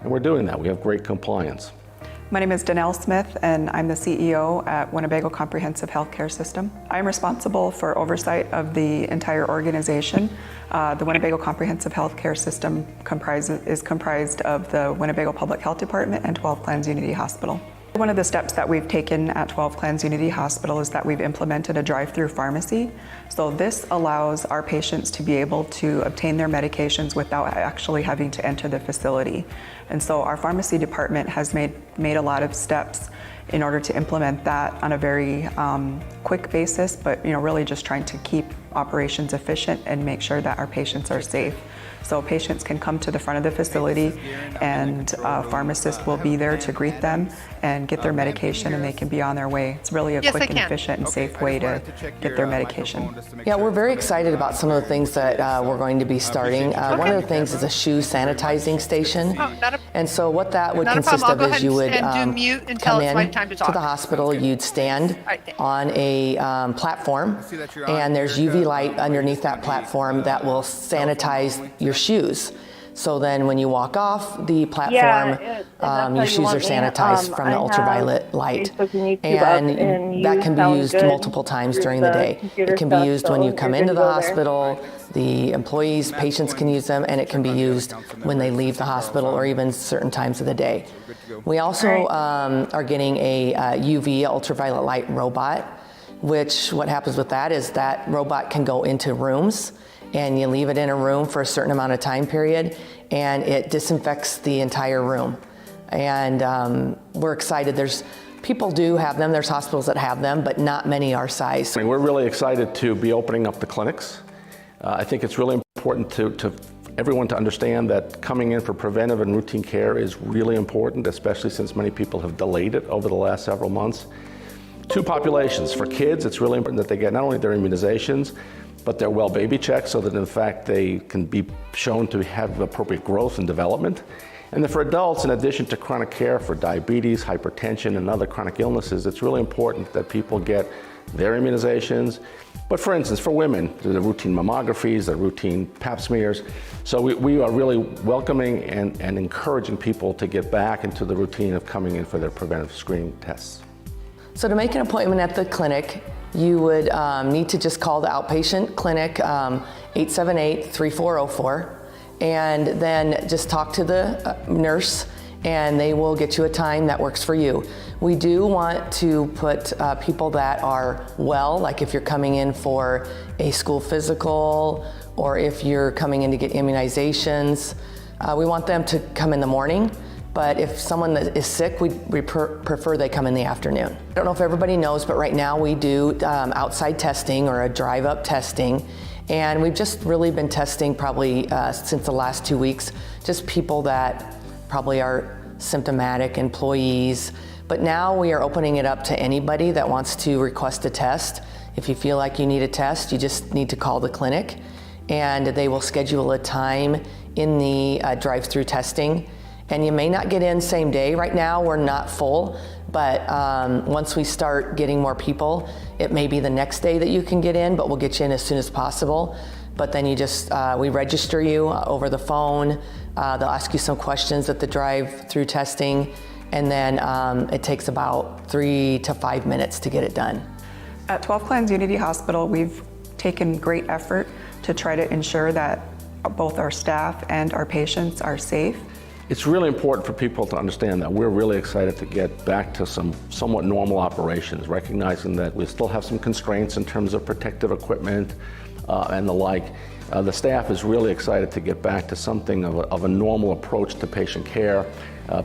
and we're doing that. We have great compliance. My name is Danelle Smith, and I'm the CEO at Winnebago Comprehensive Healthcare System. I'm responsible for oversight of the entire organization. The Winnebago Comprehensive Healthcare System is comprised of the Winnebago Public Health Department and 12 Clans Unity Hospital. One of the steps that we've taken at 12 Clans Unity Hospital is that we've implemented a drive-through pharmacy. So this allows our patients to be able to obtain their medications without actually having to enter the facility. And so our pharmacy department has made a lot of steps in order to implement that on a very quick basis, but really just trying to keep operations efficient and make sure that our patients are safe. So patients can come to the front of the facility and a pharmacist will be there to greet them and get their medication, and they can be on their way. It's really a quick and efficient and safe way to get their medication. Yeah, we're very excited about some of the things that we're going to be starting. One of the things is a shoe sanitizing station. And so what that would consist of is you would come in to the hospital, you'd stand on a platform, and there's UV light underneath that platform that will sanitize your shoes. So then when you walk off the platform, your shoes are sanitized from the ultraviolet light. And that can be used multiple times during the day. It can be used when you come into the hospital, the employees, patients can use them, and it can be used when they leave the hospital or even certain times of the day. We also are getting a UV, ultraviolet light robot, which what happens with that is that robot can go into rooms, and you leave it in a room for a certain amount of time period, and it disinfects the entire room. And we're excited. People do have them, there's hospitals that have them, but not many our size. We're really excited to be opening up the clinics. I think it's really important to everyone to understand that coming in for preventive and routine care is really important, especially since many people have delayed it over the last several months. Two populations. For kids, it's really important that they get not only their immunizations, but their well baby checks so that in fact they can be shown to have appropriate growth and development. And then for adults, in addition to chronic care for diabetes, hypertension, and other chronic illnesses, it's really important that people get their immunizations. But for instance, for women, the routine mammographies, the routine pap smears. So we are really welcoming and encouraging people to get back into the routine of coming in for their preventive screening tests. So to make an appointment at the clinic, you would need to just call the outpatient clinic, 878-3404, and then just talk to the nurse, and they will get you a time that works for you. We do want to put people that are well, like if you're coming in for a school physical, or if you're coming in to get immunizations, we want them to come in the morning. But if someone that is sick, we prefer they come in the afternoon. I don't know if everybody knows, but right now we do outside testing or a drive-up testing. And we've just really been testing probably since the last 2 weeks, just people that probably are symptomatic, employees. But now we are opening it up to anybody that wants to request a test. If you feel like you need a test, you just need to call the clinic, and they will schedule a time in the drive-through testing. And you may not get in same day. Right now we're not full, but once we start getting more people, it may be the next day that you can get in, but we'll get you in as soon as possible. But then you just, we register you over the phone. They'll ask you some questions at the drive-through testing, and then it takes about 3 to 5 minutes to get it done. At 12 Clans Unity Hospital, we've taken great effort to try to ensure that both our staff and our patients are safe. It's really important for people to understand that we're really excited to get back to some somewhat normal operations, recognizing that we still have some constraints in terms of protective equipment and the like. The staff is really excited to get back to something of a normal approach to patient care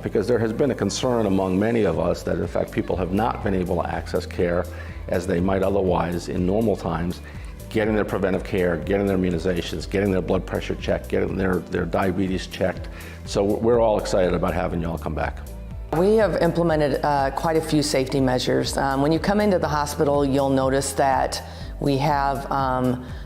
because there has been a concern among many of us that in fact people have not been able to access care as they might otherwise in normal times, getting their preventive care, getting their immunizations, getting their blood pressure checked, getting their diabetes checked. So we're all excited about having you all come back. We have implemented quite a few safety measures. When you come into the hospital, you'll notice that we have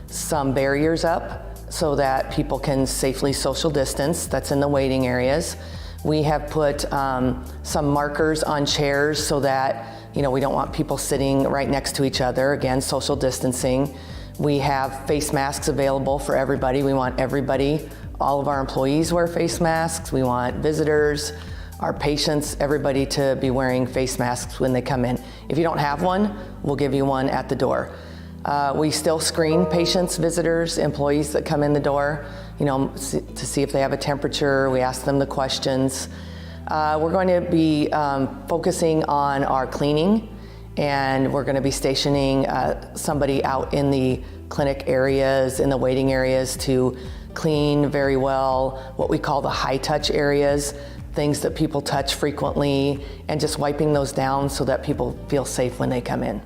some barriers up so that people can safely social distance. That's in the waiting areas. We have put some markers on chairs so that we don't want people sitting right next to each other. Again, social distancing. We have face masks available for everybody. We want everybody all of our employees wear face masks. We want visitors, our patients, everybody to be wearing face masks when they come in. If you don't have one, we'll give you one at the door. We still screen patients, visitors, employees that come in the door, to see if they have a temperature. We ask them the questions. We're going to be focusing on our cleaning, and we're going to be stationing somebody out in the clinic areas, in the waiting areas, to clean very well what we call the high touch areas, things that people touch frequently, and just wiping those down so that people feel safe when they come in.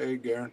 Hey, Garen.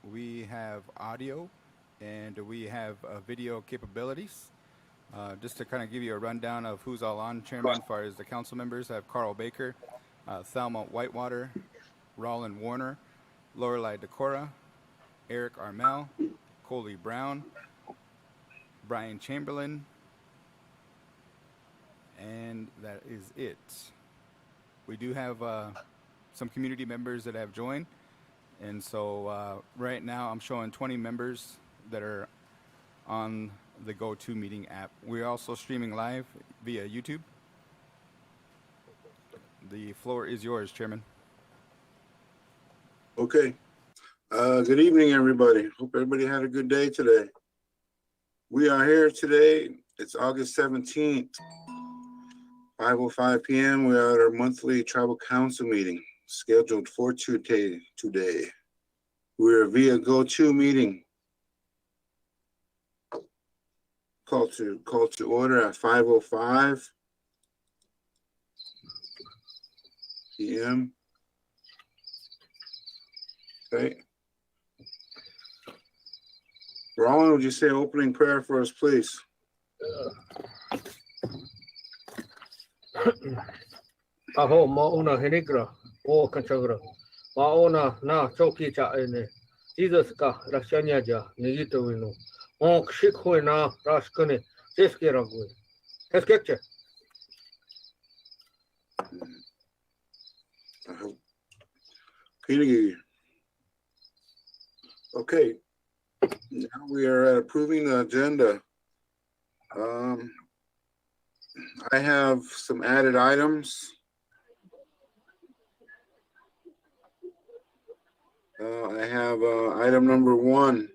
We have audio and we have video capabilities. Just to kind of give you a rundown of who's all on, Chairman, as far as the council members, I have Carl Baker, Thelma Whitewater, Roland Warner, Lorelei Decora, Eric Armel, Coley Brown, Brian Chamberlain, and that is it. We do have some community members that have joined, and so right now I'm showing 20 members that are on the GoToMeeting app. We're also streaming live via YouTube. The floor is yours, Chairman. Okay. Good evening, everybody. Hope everybody had a good day today. We are here today. It's August 17th, 5:05 p.m. We are at our monthly tribal council meeting scheduled for today. We're via GoToMeeting. Call to order at 5:05 p.m. Okay. Roland, would you say opening prayer for us, please? Aho mauna henigra o kanchagra mauna na choki cha ene Jesus ka rashanya ja nigito winu o kshikho na rashkane seske ragwe. Heskekche. I hope. Peter. Okay. Now we are at approving the agenda. I have some added items. I have item number 1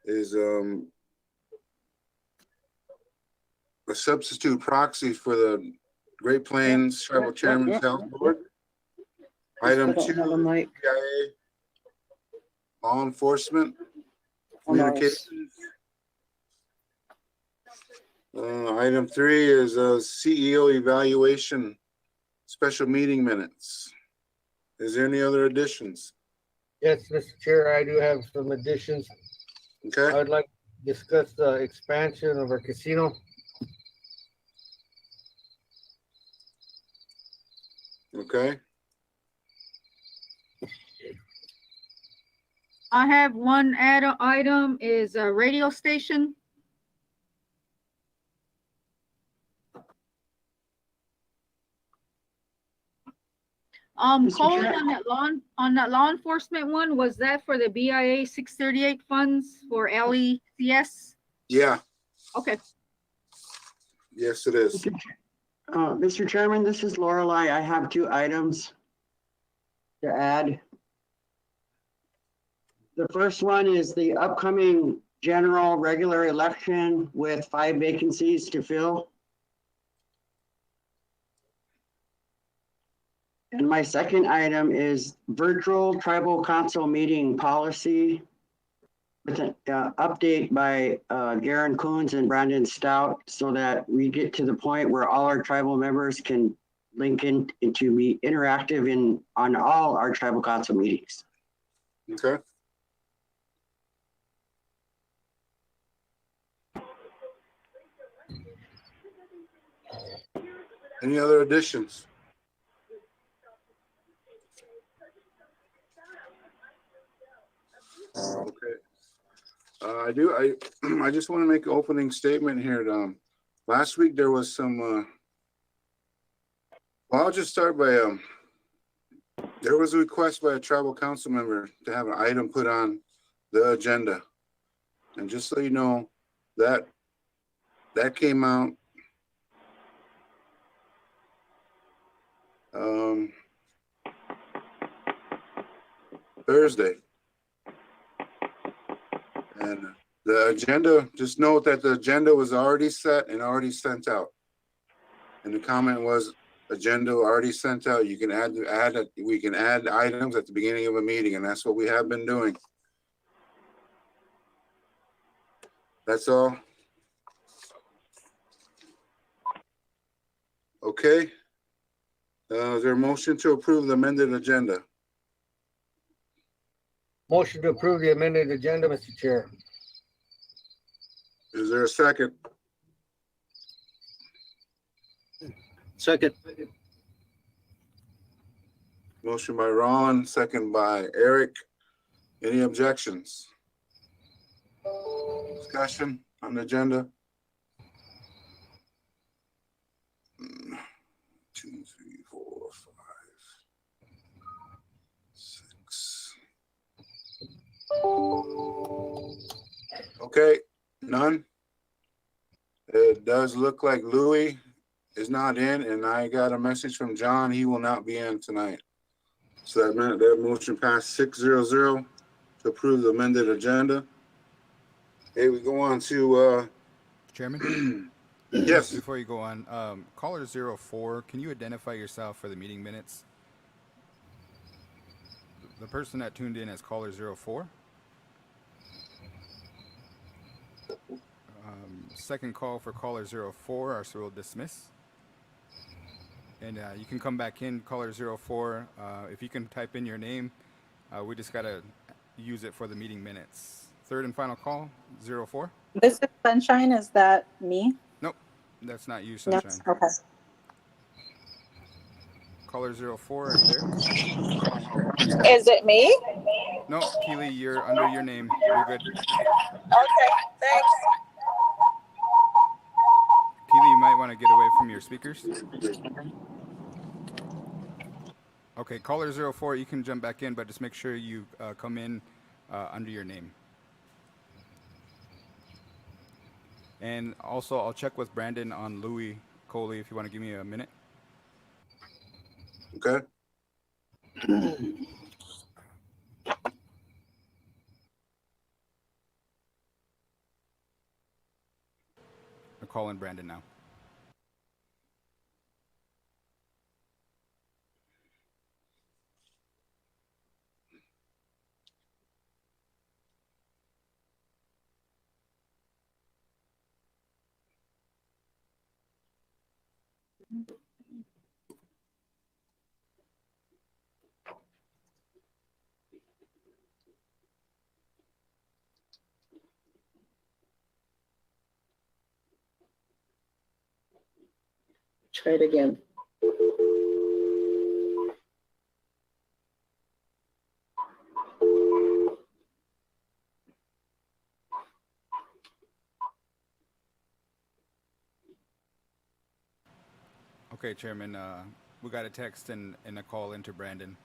is a substitute proxy for the Great Plains Tribal Chairman's Health Board. Item 2, CIA, law enforcement, communications. Item 3 is a CEO evaluation, special meeting minutes. Is there any other additions? Yes, Mr. Chair, I do have some additions. I Okay, would like to discuss the expansion of our casino. okay, I have one item is a radio station. Calling on that law enforcement one, was that for the BIA 638 funds for LECS? yeah, Okay. yes, it is. Mr. Chairman, this is Lorelei. I have 2 items to add. The first one is the upcoming general regular election with 5 vacancies to fill. And my second item is virtual tribal council meeting policy with an update by Garen Coons and Brandon Stout, so that we get to the point where all our tribal members can link in and to be interactive on all our tribal council meetings. Okay. Any other additions? Okay. I just want to make an opening statement here. Last week there was some, well, I'll just start by, there was a request by a tribal council member to have an item put on the agenda. And just so you know, that came out Thursday. And the agenda, just note that the agenda was already set and already sent out. And the comment was, agenda already sent out. You can we can add items at the beginning of a meeting, and that's what we have been doing. That's all. Okay. Is there a motion to approve the amended agenda? Motion to approve the amended agenda, Mr. Chair. Is there a second? Second. Motion by Ron, second by Eric. Any objections? Discussion on the agenda? 1, 2, 3, 4, 5, 6. Okay, none. It does look like Louis is not in, and I got a message from John. He will not be in tonight. So that motion passed 6-0 to approve the amended agenda. Okay, we go on to Chairman? yes. Before you go on, caller 04, can you identify yourself for the meeting minutes? The person that tuned in as caller 04. Second call for caller 04, so we'll dismiss. And you can come back in, caller 04. If you can type in your name, we just got to use it for the meeting minutes. Third and final call, 04. This is Sunshine. Is that me? Nope, that's not you, Sunshine. Yes. Okay. Caller 04, are you there? Is it me? No, Keely, you're under your name. You're good. Okay. Thanks. Keely, you might want to get away from your speakers. Okay, caller 04, you can jump back in, but just make sure you come in under your name. And also, I'll check with Brandon on Louis Coley if you want to give me a minute. Okay. I'll call in Brandon now. Try it again. Okay, Chairman, we got a text and a call into Brandon.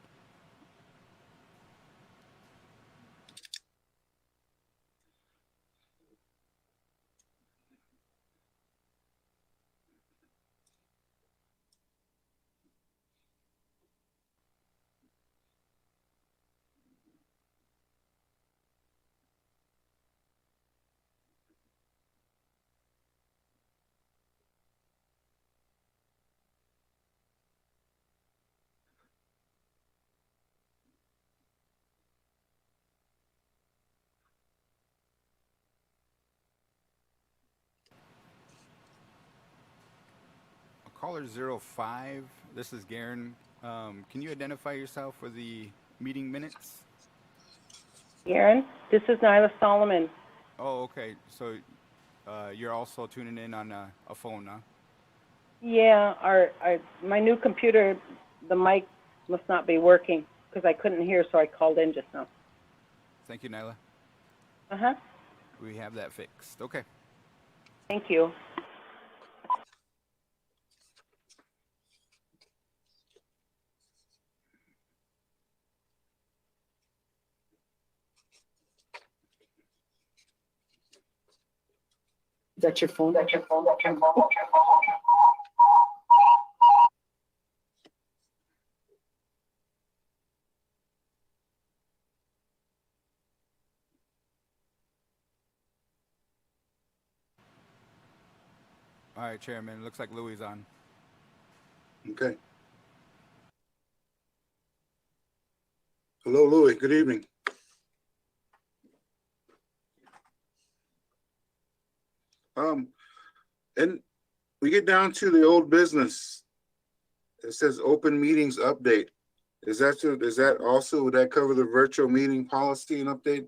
Caller 05, this is Garen. Can you identify yourself for the meeting minutes? Aaron, this is Nyla Solomon. Oh, okay. So you're also tuning in on a phone, huh? Yeah, my new computer, the mic must not be working because I couldn't hear, so I called in just now. Thank you, Nyla. Uh-huh. We have that fixed. Okay. Thank you. Is that your phone? That's your phone. That's your phone. That's your phone. All right, Chairman. Looks like Louis is on. Okay. Hello, Louis. Good evening. And we get down to the old business. It says open meetings update. Is that also, would that cover the virtual meeting policy and update?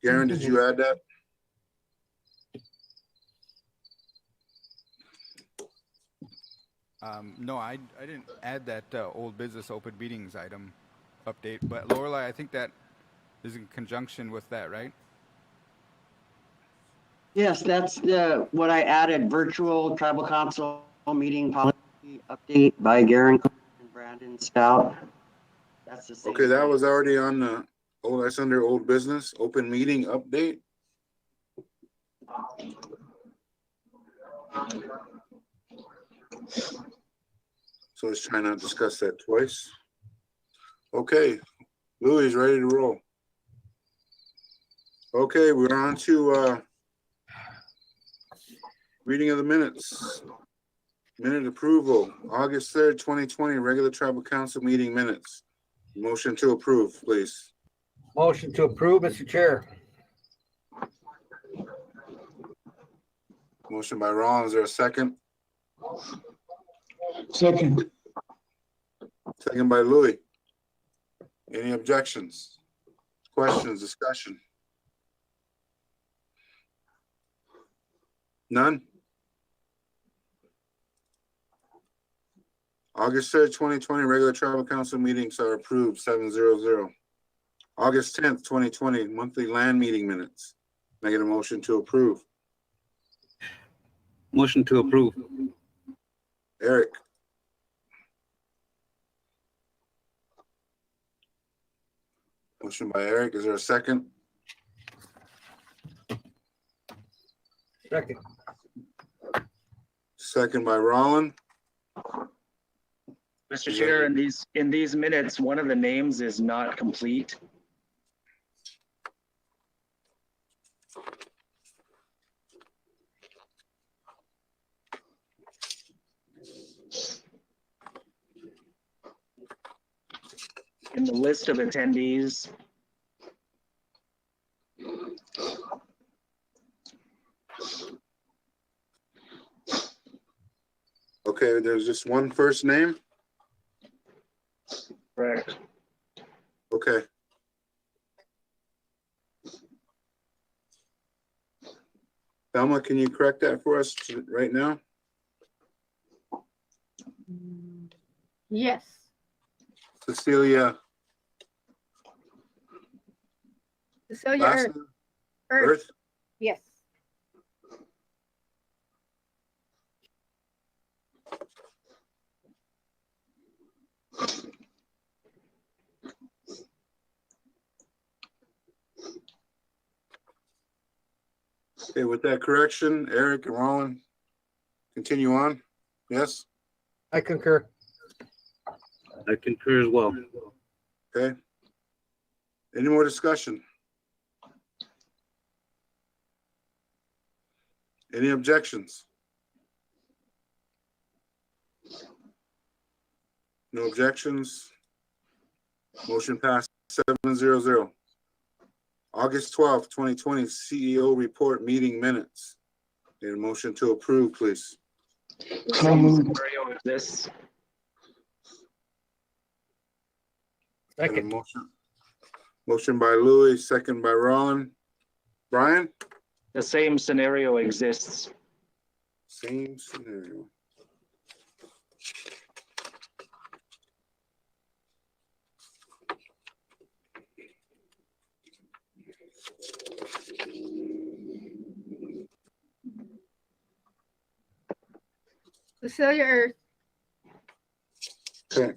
Garen, did you add that? No, I didn't add that old business open meetings item update, but Lorelai, I think that is in conjunction with that, right? Yes, that's what I added, virtual tribal council meeting policy update by Garen Coons and Brandon Stout. That's the same. Okay, that thing. was already on the, oh, that's under old business, open meeting update. So let's try not to discuss that twice. Okay, Louis is ready to roll. Okay, we're on to reading of the minutes. Minute approval, August 3rd, 2020, regular tribal council meeting minutes. Motion to approve, please. Motion to approve, Mr. Chair. Motion by Ron, is there a second? Second. Second by Louis. Any objections? Questions, discussion? None? August 3rd, 2020, regular tribal council meetings are approved, 700. August 10th, 2020, monthly land meeting minutes. Can I get a motion to approve? Motion to approve. Eric, Motion by Eric. Is there a second? Second. Second by Roland. Mr. Chair, in these minutes, one of the names is not complete. In the list of attendees, Okay, there's just one first name. correct. Okay. Thelma, can you correct that for us right now? Yes. Cecilia Cecilia last Earth. name? Earth. Earth? Yes. Okay, with that correction, Eric and Roland, continue on. Yes? I concur. I concur as well. Okay. Any more discussion? Any objections? No objections. Motion passed 7-0. August 12th, 2020 CEO report meeting minutes. Need a motion to approve, please. Scenario exists. Got a Second. Motion by Louis, second by Roland. Brian? The same scenario exists. Same scenario. Cecilia Earth. Okay.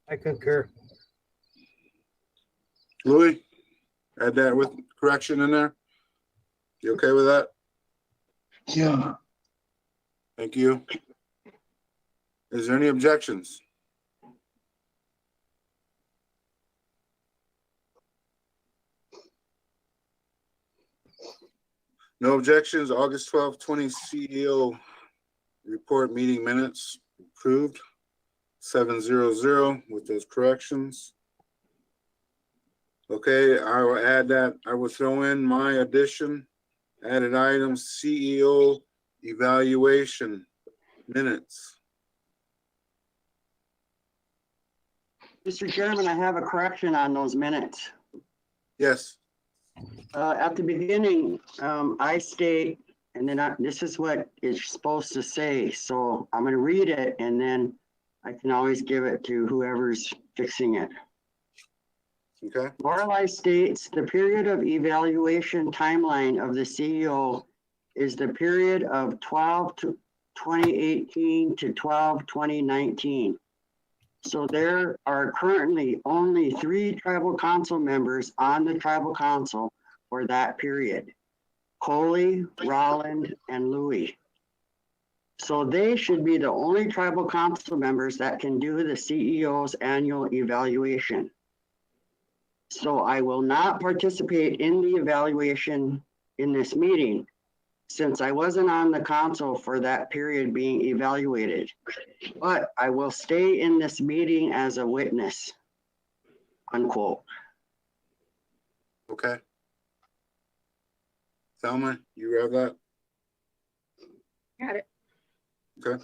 I concur. Louis, add that with correction in there. You okay with that? Yeah. Thank you. Is there any objections? No objections. August 12th, 20 CEO report meeting minutes approved. 7-0 with those corrections. Okay, I will add that. I will throw in my addition. Added items, CEO evaluation minutes. Mr. Chairman, I have a correction on those minutes. Yes. At the beginning, I state, and then this is what it's supposed to say. So I'm gonna read it and then I can always give it to whoever's fixing it. Okay. Lorelei states the period of evaluation timeline of the CEO is the period of 12/2018 to 12/2019. So there are currently only 3 tribal council members on the tribal council for that period. Coley, Rolland, and Louis. So they should be the only tribal council members that can do the CEO's annual evaluation. So I will not participate in the evaluation in this meeting since I wasn't on the council for that period being evaluated. But I will stay in this meeting as a witness, unquote. Okay. Thelma, you have that? Got it. Okay.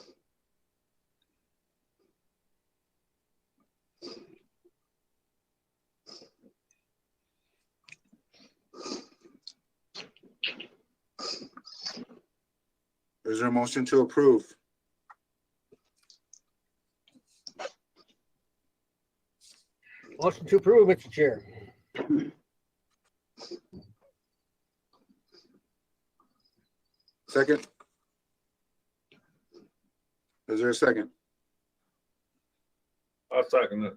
Is there a motion to approve? Motion to approve, Mr. Chair. Second? Is there a second? I'll second it.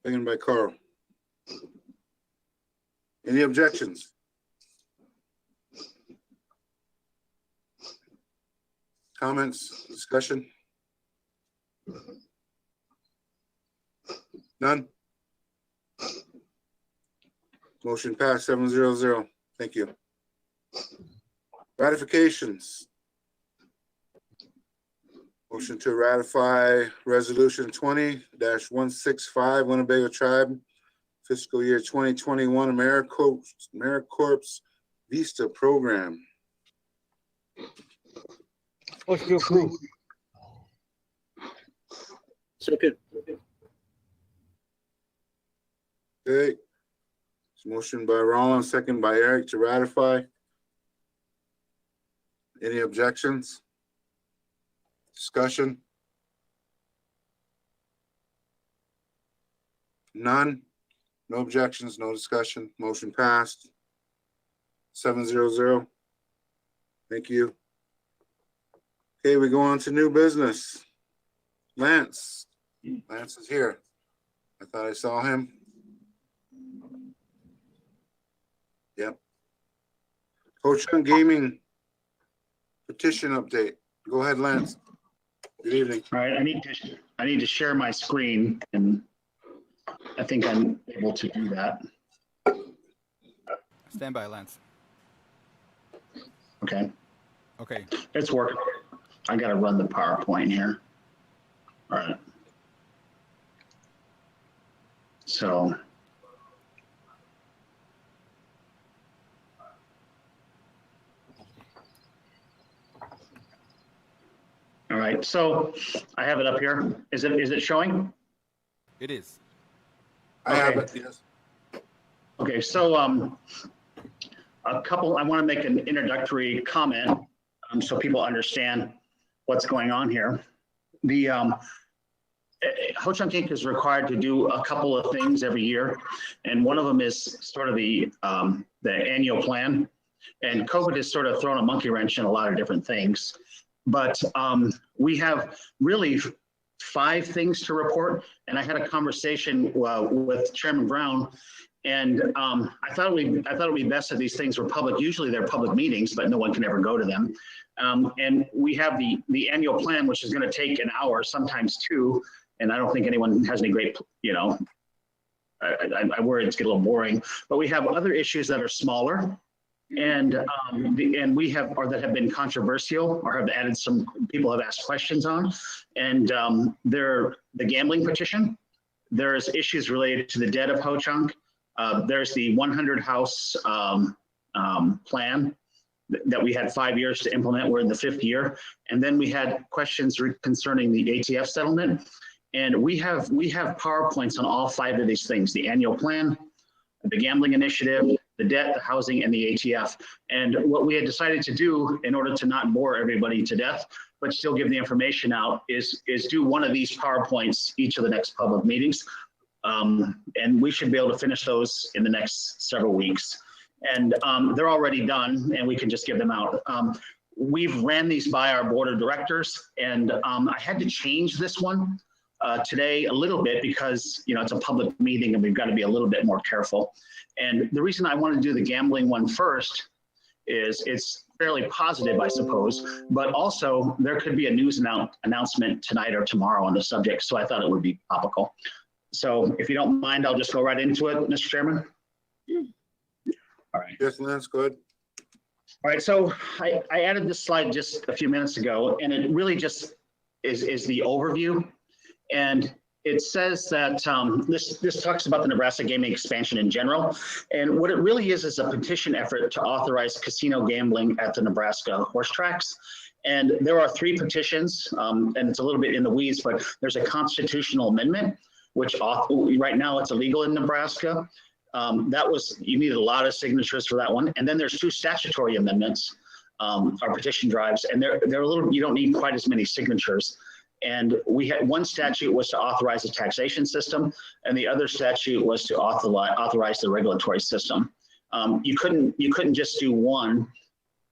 Second by Carl. Any objections? Comments, discussion? None? Motion passed 7-0-0. Thank you. Ratifications. Motion to ratify Resolution 20-165 Winnebago Tribe Fiscal Year 2021 AmeriCorps Vista Program. Motion to approve. Second. Okay. Motion by Rollins, second by Eric to ratify. Any objections? Discussion? None? No objections, no discussion. Motion passed. 7-0-0. Thank you. Okay, we go on to new business. Lance. Lance is here. I thought I saw him. Yep. Ho-Chunk Gaming petition update. Go ahead, Lance. Good evening. All right, I need to share my screen, and I think I'm able to do that. Stand by, Lance. Okay, Okay. it's working. I got to run the PowerPoint here. All right. So. All right, so I have it up here. Is it showing? It is. I have it, yes. Okay, so I want to make an introductory comment so people understand what's going on here. The Ho-Chunk Inc. is required to do a couple of things every year, and one of them is sort of the annual plan. And COVID has sort of thrown a monkey wrench in a lot of different things. But we have really 5 things to report, and I had a conversation with Chairman Brown, and I thought it would be best if these things were public. Usually they're public meetings, but no one can ever go to them. And we have the annual plan, which is going to take an hour, sometimes 2, and I don't think anyone has any great, I worry it's get a little boring. But we have other issues that are smaller. And we have, or that have been controversial, or have added some people have asked questions on, and they're the gambling petition. There's issues related to the debt of Ho-Chunk. There's the 100 house plan that we had 5 years to implement. We're in the 5th year, and then we had questions concerning the ATF settlement. And we have PowerPoints on all 5 of these things: the annual plan, the gambling initiative, the debt, the housing, and the ATF. And what we had decided to do, in order to not bore everybody to death, but still give the information out, is do one of these PowerPoints each of the next public meetings. And we should be able to finish those in the next several weeks. And they're already done, and we can just give them out. We've ran these by our board of directors, and I had to change this one today a little bit because it's a public meeting and we've got to be a little bit more careful. And the reason I want to do the gambling one first is it's fairly positive, I suppose, but also there could be a news announcement tonight or tomorrow on the subject, so I thought it would be topical. So if you don't mind, I'll just go right into it, Mr. Chairman. All right. Yes, Lance, go ahead. All right, so I added this slide just a few minutes ago, and it really just is the overview. And it says that this talks about the Nebraska gaming expansion in general. And what it really is a petition effort to authorize casino gambling at the Nebraska horse tracks. And there are 3 petitions, and it's a little bit in the weeds, but there's a constitutional amendment, which right now it's illegal in Nebraska. You needed a lot of signatures for that one. And then there's 2 statutory amendments, or petition drives, and they're a little, you don't need quite as many signatures. And we had one statute was to authorize a taxation system, and the other statute was to authorize the regulatory system. You couldn't just do one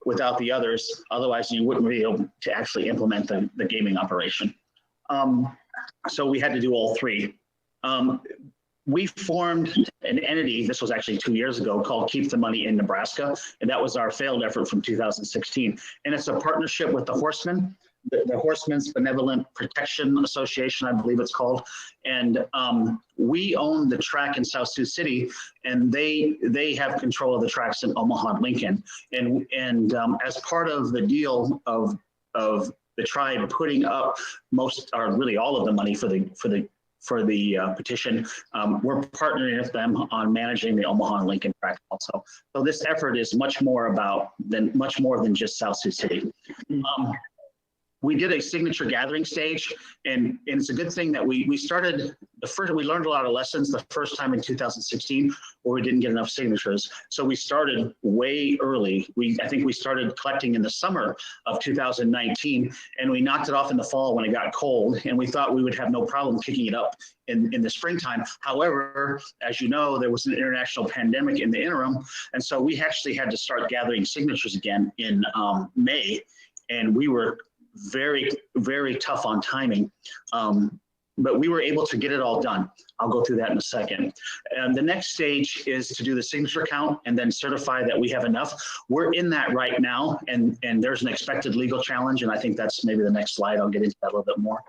without the others, otherwise you wouldn't be able to actually implement the gaming operation. So we had to do all three. We formed an entity, this was actually 2 years ago, called Keep the Money in Nebraska, and that was our failed effort from 2016. And it's a partnership with the Horsemen, the Horsemen's Benevolent Protection Association, I believe it's called. And we own the track in South Sioux City, and they have control of the tracks in Omaha and Lincoln. And as part of the deal of the tribe putting up most, or really all of the money for the petition, we're partnering with them on managing the Omaha and Lincoln track also. So this effort is much more than just South Sioux City. We did a signature gathering stage, and it's a good thing that we started we learned a lot of lessons the first time in 2016 where we didn't get enough signatures. So we started way early. I think we started collecting in the summer of 2019, and we knocked it off in the fall when it got cold, and we thought we would have no problem kicking it up in the springtime. However, as you know, there was an international pandemic in the interim, and so we actually had to start gathering signatures again in May, and we were very, very tough on timing, but we were able to get it all done. I'll go through that in a second. And the next stage is to do the signature count and then certify that we have enough. We're in that right now, and there's an expected legal challenge, and I think that's maybe the next slide. I'll get into that a little bit more.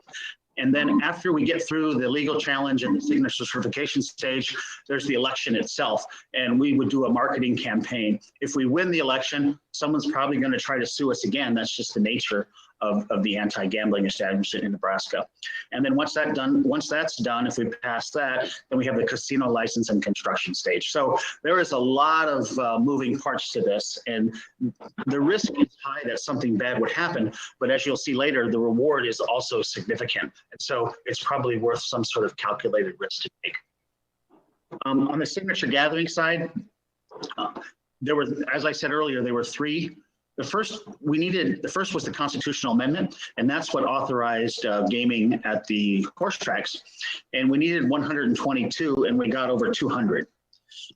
And then after we get through the legal challenge and the signature certification stage, there's the election itself. And we would do a marketing campaign. If we win the election, someone's probably going to try to sue us again. That's just the nature of the anti-gambling establishment in Nebraska. And then once that's done, if we pass that, then we have the casino license and construction stage. So there is a lot of moving parts to this, and the risk is high that something bad would happen, but as you'll see later, the reward is also significant. And so it's probably worth some sort of calculated risk to take. On the signature gathering side, there were, as I said earlier, there were three. The first was the constitutional amendment, and that's what authorized gaming at the horse tracks. And we needed 122, and we got over 200.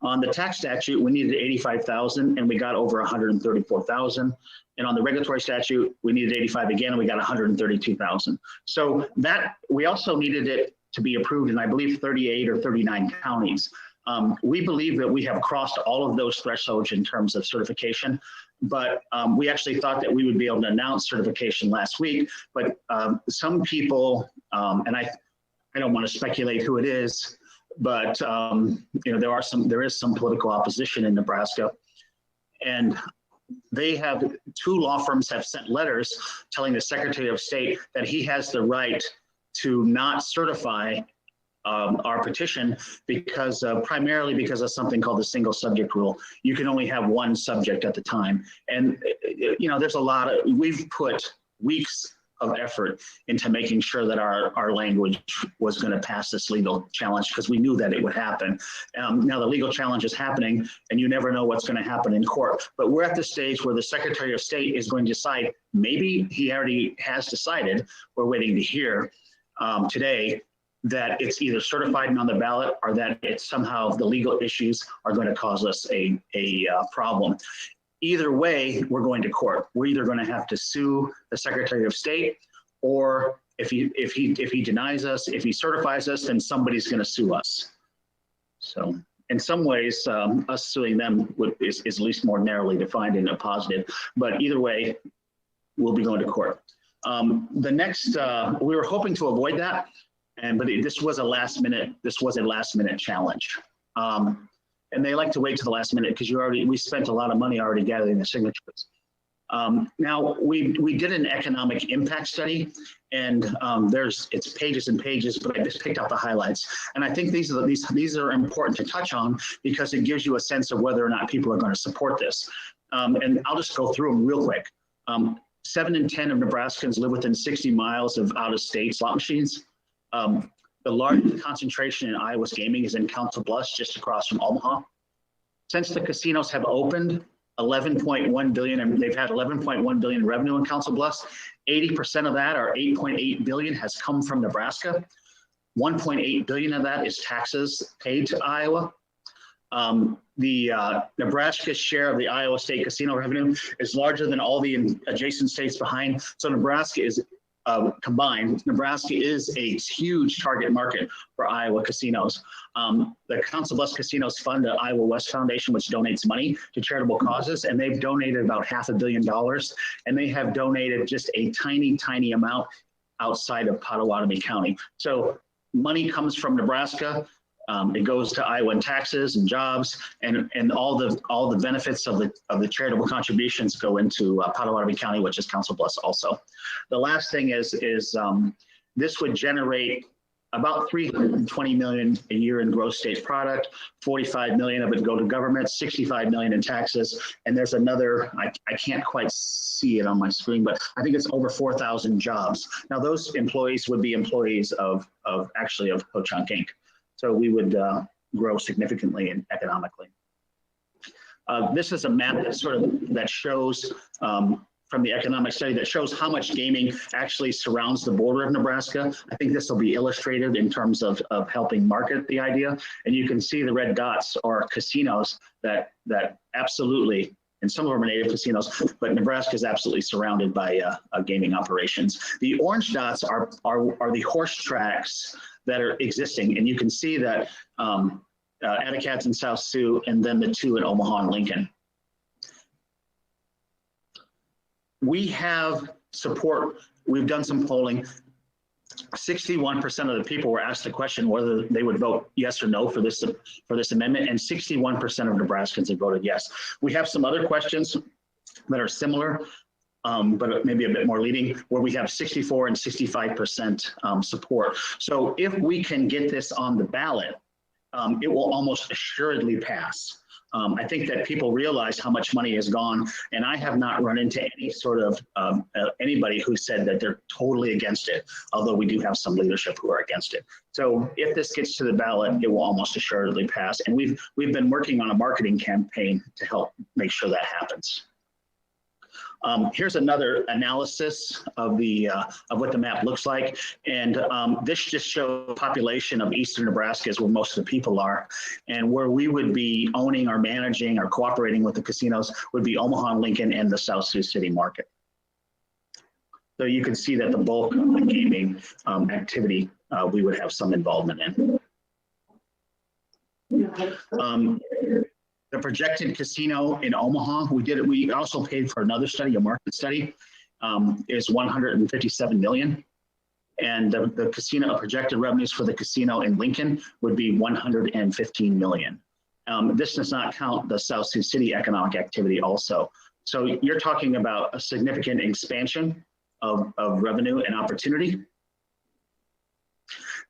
On the tax statute, we needed 85,000, and we got over 134,000. And on the regulatory statute, we needed 85 again, and we got 132,000. So that we also needed it to be approved in, I believe, 38 or 39 counties. We believe that we have crossed all of those thresholds in terms of certification, but we actually thought that we would be able to announce certification last week. But some people, and I don't want to speculate who it is, but there is some political opposition in Nebraska, and two law firms have sent letters telling the Secretary of State that he has the right to not certify our petition primarily because of something called the single subject rule. You can only have one subject at the time. And, there's we've put weeks of effort into making sure that our language was going to pass this legal challenge because we knew that it would happen. Now the legal challenge is happening, and you never know what's going to happen in court. But we're at the stage where the Secretary of State is going to decide, maybe he already has decided, we're waiting to hear today, that it's either certified and on the ballot, or that it's somehow the legal issues are going to cause us a problem. Either way, we're going to court. We're either going to have to sue the Secretary of State, or if he denies us, if he certifies us, then somebody's going to sue us. So in some ways, us suing them is at least more narrowly defined and a positive. But either way, we'll be going to court. The next, we were hoping to avoid that. But this was a last minute challenge. And they like to wait to the last minute because we spent a lot of money already gathering the signatures. Now we did an economic impact study, and it's pages and pages, but I just picked out the highlights. And I think these are important to touch on because it gives you a sense of whether or not people are going to support this. And I'll just go through them real quick. 7 in 10 of Nebraskans live within 60 miles of out-of-state slot machines. The largest concentration in Iowa's gaming is in Council Bluffs, just across from Omaha. Since the casinos have opened, 11.1 billion, and they've had 11.1 billion in revenue in Council Bluffs. 80% of that, or 8.8 billion, has come from Nebraska. 1.8 billion of that is taxes paid to Iowa. Nebraska's share of the Iowa state casino revenue is larger than all the adjacent states behind. So Nebraska is combined. Nebraska is a huge target market for Iowa casinos. The Council Bluffs Casinos fund the Iowa West Foundation, which donates money to charitable causes, and they've donated about $500 million. And they have donated just a tiny, tiny amount outside of Potawatomi County. So money comes from Nebraska. It goes to Iowa in taxes and jobs, and all the benefits of the charitable contributions go into Potawatomi County, which is Council Bluffs also. The last thing is this would generate about $320 million a year in gross state product. 45 million of it go to government, 65 million in taxes, and there's another, I can't quite see it on my screen, but I think it's over 4,000 jobs. Now those employees would be employees of Ho-Chunk Inc. So we would grow significantly and economically. This is a map that shows from the economic study that shows how much gaming actually surrounds the border of Nebraska. I think this will be illustrated in terms of helping market the idea. And you can see the red dots are casinos that absolutely, and some of them are native casinos, but Nebraska is absolutely surrounded by gaming operations. The orange dots are the horse tracks that are existing. And you can see that Attacats in South Sioux, and then the two in Omaha and Lincoln. We have support. We've done some polling. 61% of the people were asked the question whether they would vote yes or no for this amendment, and 61% of Nebraskans have voted yes. We have some other questions that are similar, but maybe a bit more leading, where we have 64 and 65% support. So if we can get this on the ballot, it will almost assuredly pass. I think that people realize how much money has gone, and I have not run into any sort of anybody who said that they're totally against it, although we do have some leadership who are against it. So if this gets to the ballot, it will almost assuredly pass. And we've been working on a marketing campaign to help make sure that happens. Here's another analysis of what the map looks like, and this just shows the population of eastern Nebraska is where most of the people are, and where we would be owning or managing or cooperating with the casinos would be Omaha and Lincoln and the South Sioux City market. So you can see that the bulk of the gaming activity we would have some involvement in. The projected casino in Omaha, we also paid for another study, a market study, is 157 million. And the casino projected revenues for the casino in Lincoln would be 115 million. This does not count the South Sioux City economic activity also. So you're talking about a significant expansion of revenue and opportunity.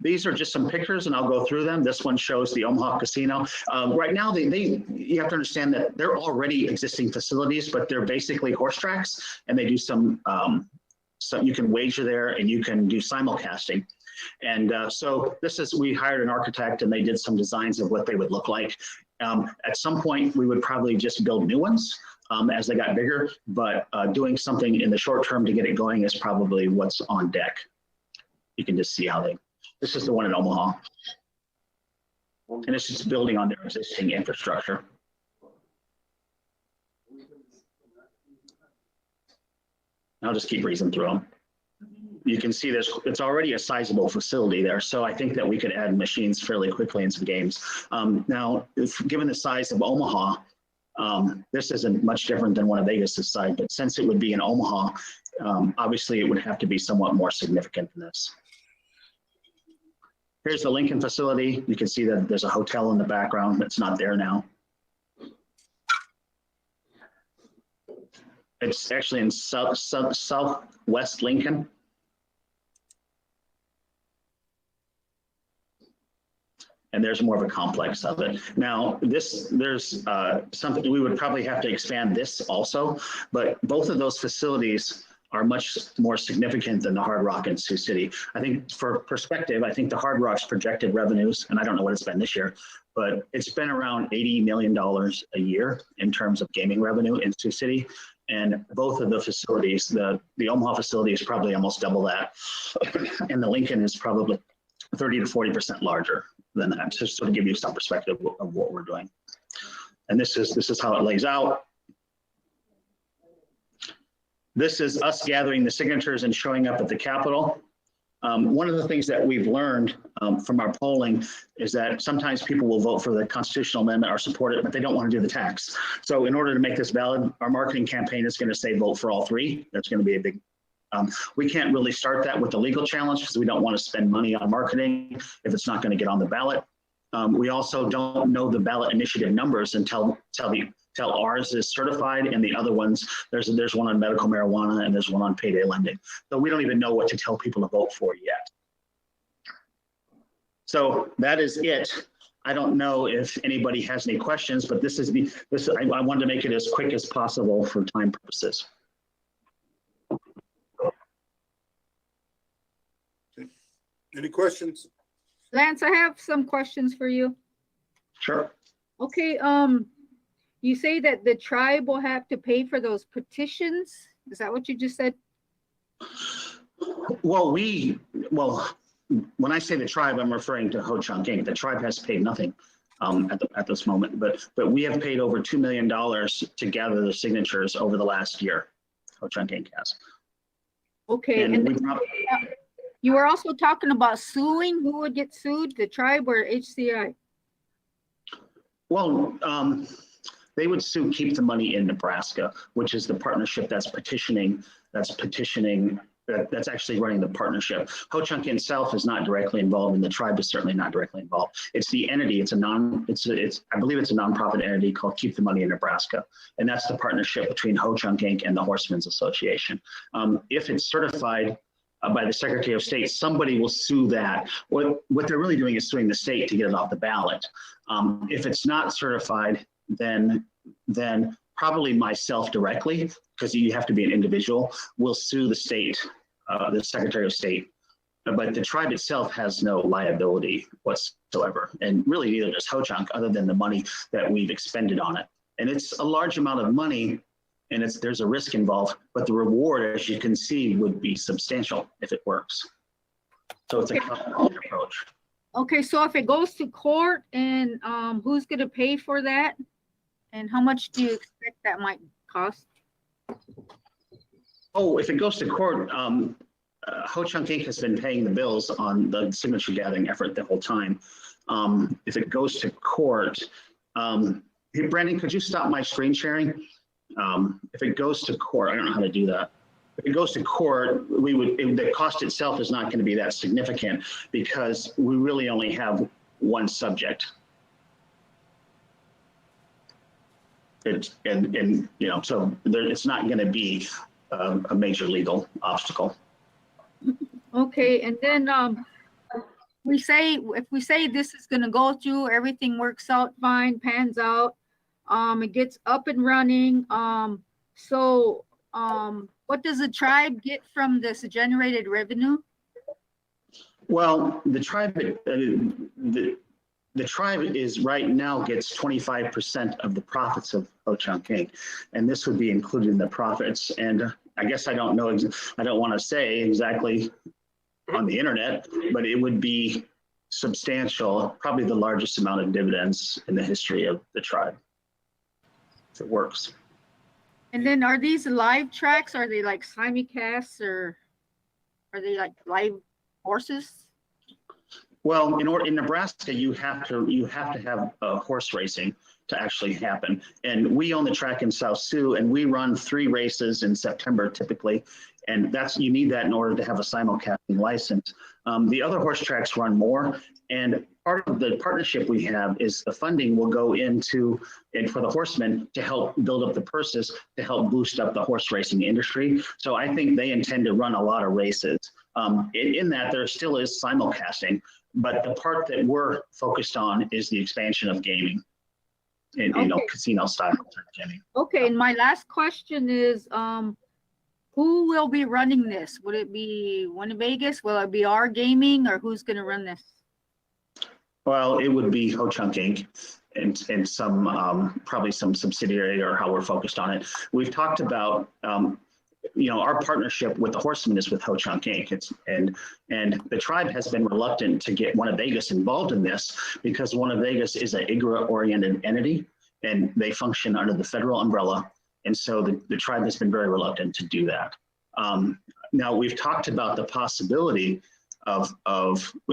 These are just some pictures, and I'll go through them. This one shows the Omaha Casino. Right now, you have to understand that they're already existing facilities, but they're basically horse tracks, and they do some you can wager there, and you can do simulcasting. And so we hired an architect, and they did some designs of what they would look like. At some point, we would probably just build new ones as they got bigger, but doing something in the short term to get it going is probably what's on deck. You can just see how this is the one in Omaha. And it's just building on their existing infrastructure. I'll just keep breezing through them. You can see it's already a sizable facility there. So I think that we could add machines fairly quickly in some games. Now, given the size of Omaha, this isn't much different than one of Vegas's size, but since it would be in Omaha, obviously it would have to be somewhat more significant than this. Here's the Lincoln facility. You can see that there's a hotel in the background that's not there now. It's actually in southwest Lincoln. And there's more of a complex of it. Now, there's something we would probably have to expand this also, but both of those facilities are much more significant than the Hard Rock in Sioux City. I think for perspective, I think the Hard Rock's projected revenues, and I don't know what it's been this year, but it's been around $80 million a year in terms of gaming revenue in Sioux City. And both of the facilities, the Omaha facility is probably almost double that. And the Lincoln is probably 30 to 40% larger than that, to sort of give you some perspective of what we're doing. And this is how it lays out. This is us gathering the signatures and showing up at the Capitol. One of the things that we've learned from our polling is that sometimes people will vote for the constitutional amendment or support it, but they don't want to do the tax. So in order to make this valid, our marketing campaign is going to say vote for all three. That's going to be a big, we can't really start that with the legal challenge because we don't want to spend money on marketing if it's not going to get on the ballot. We also don't know the ballot initiative numbers until ours is certified, and the other ones, there's one on medical marijuana and there's one on payday lending. So we don't even know what to tell people to vote for yet. So that is it. I don't know if anybody has any questions, but I wanted to make it as quick as possible for time purposes. Any questions? Lance, I have some questions for you. Sure. Okay, you say that the tribe will have to pay for those petitions? Is that what you just said? Well, when I say the tribe, I'm referring to Ho-Chunk Inc. The tribe has paid nothing at this moment, but we have paid over $2 million to gather the signatures over the last year. Ho-Chunk Inc. has. Okay, and you were also talking about suing. Who would get sued, the tribe or HCI? Well, they would sue Keep the Money in Nebraska, which is the partnership that's petitioning, that's actually running the partnership. Ho-Chunk itself is not directly involved, and the tribe is certainly not directly involved. It's the entity. I believe it's a nonprofit entity called Keep the Money in Nebraska, and that's the partnership between Ho-Chunk Inc. and the Horsemen's Association. If it's certified by the Secretary of State, somebody will sue that. What they're really doing is suing the state to get it off the ballot. If it's not certified, then probably myself directly, because you have to be an individual, will sue the state, the Secretary of State. But the tribe itself has no liability whatsoever. And really neither does Ho-Chunk, other than the money that we've expended on it. And it's a large amount of money, and there's a risk involved, but the reward, as you can see, would be substantial if it works. So it's a complicated approach. Okay, so if it goes to court, and who's going to pay for that? And how much do you expect that might cost? Oh, if it goes to court, Ho-Chunk Inc. has been paying the bills on the signature gathering effort the whole time. If it goes to court, hey, Brandon, could you stop my screen sharing? If it goes to court, I don't know how to do that. If it goes to court, the cost itself is not going to be that significant because we really only have one subject. So it's not going to be a major legal obstacle. Okay, and then if we say this is going to go through, everything works out fine, pans out, it gets up and running. What does the tribe get from this generated revenue? Well, the tribe is right now gets 25% of the profits of Ho-Chunk Inc. And this would be included in the profits. And I guess I don't know, I don't want to say exactly on the internet, but it would be substantial, probably the largest amount of dividends in the history of the tribe, if it works. And then are these live tracks? Are they like simulcasts, or are they like live horses? Well, in Nebraska, you have to have horse racing to actually happen. And we own the track in South Sioux, and we run 3 races in September typically. And you need that in order to have a simulcasting license. The other horse tracks run more. And part of the partnership we have is the funding will go into, and for the horsemen to help build up the purses, to help boost up the horse racing industry. So I think they intend to run a lot of races. In that, there still is simulcasting, but the part that we're focused on is the expansion of gaming, and casino style gaming. Okay, and my last question is, Who will be running this? Would it be Winnebago? Will it be our gaming, or who's going to run this? Well, it would be Ho Chunk Inc. and some, probably some subsidiary or how we're focused on it. We've talked about, our partnership with the Horsemen is with Ho Chunk Inc. And the tribe has been reluctant to get Winnebago involved in this because Winnebago is an IGRA-oriented entity and they function under the federal umbrella. And so the tribe has been very reluctant to do that. Now we've talked about the possibility of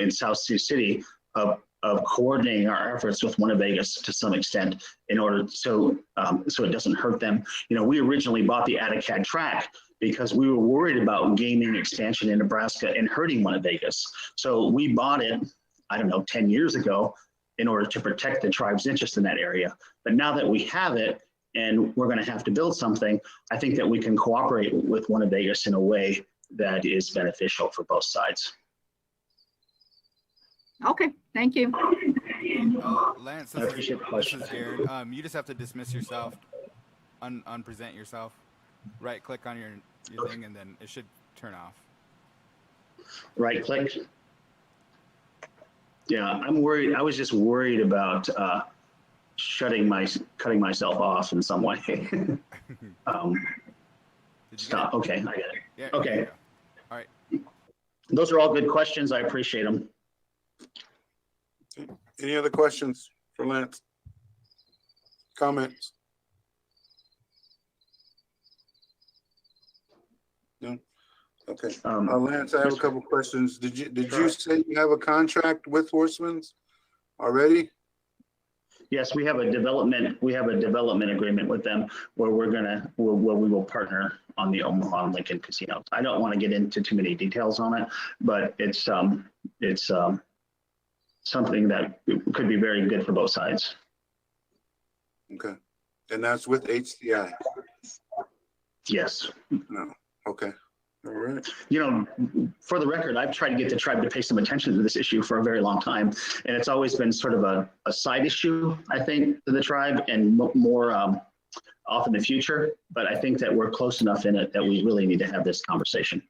in South Sioux City of coordinating our efforts with Winnebago to some extent in order so it doesn't hurt them. We originally bought the Atticad track because we were worried about gaming expansion in Nebraska and hurting Winnebago. So we bought it, 10 years ago in order to protect the tribe's interest in that area. But now that we have it and we're going to have to build something, I think that we can cooperate with Winnebago in a way that is beneficial for both sides. Okay, thank you. Lance, I appreciate the question. this is Darren. You just have to dismiss yourself, unpresent yourself, right click on your thing, and then it should turn off. Right click. Yeah, I'm worried. I was just worried about cutting myself off in some way. Stop. Okay, I get it. Yeah, okay. All right. Those are all good questions. I appreciate them. Any other questions for Lance? Comments? No? Okay. Lance, I have a couple questions. Did you say you have a contract with Horsemen's already? Yes, we have a development agreement with them where we will partner on the Omaha and Lincoln casinos. I don't want to get into too many details on it, but it's something that could be very good for both sides. Okay. And that's with HCI? Yes. No. Okay. All right. For the record, I've tried to get the tribe to pay some attention to this issue for a very long time. And it's always been sort of a side issue, I think, to the tribe and more off in the future. But I think that we're close enough in it that we really need to have this conversation.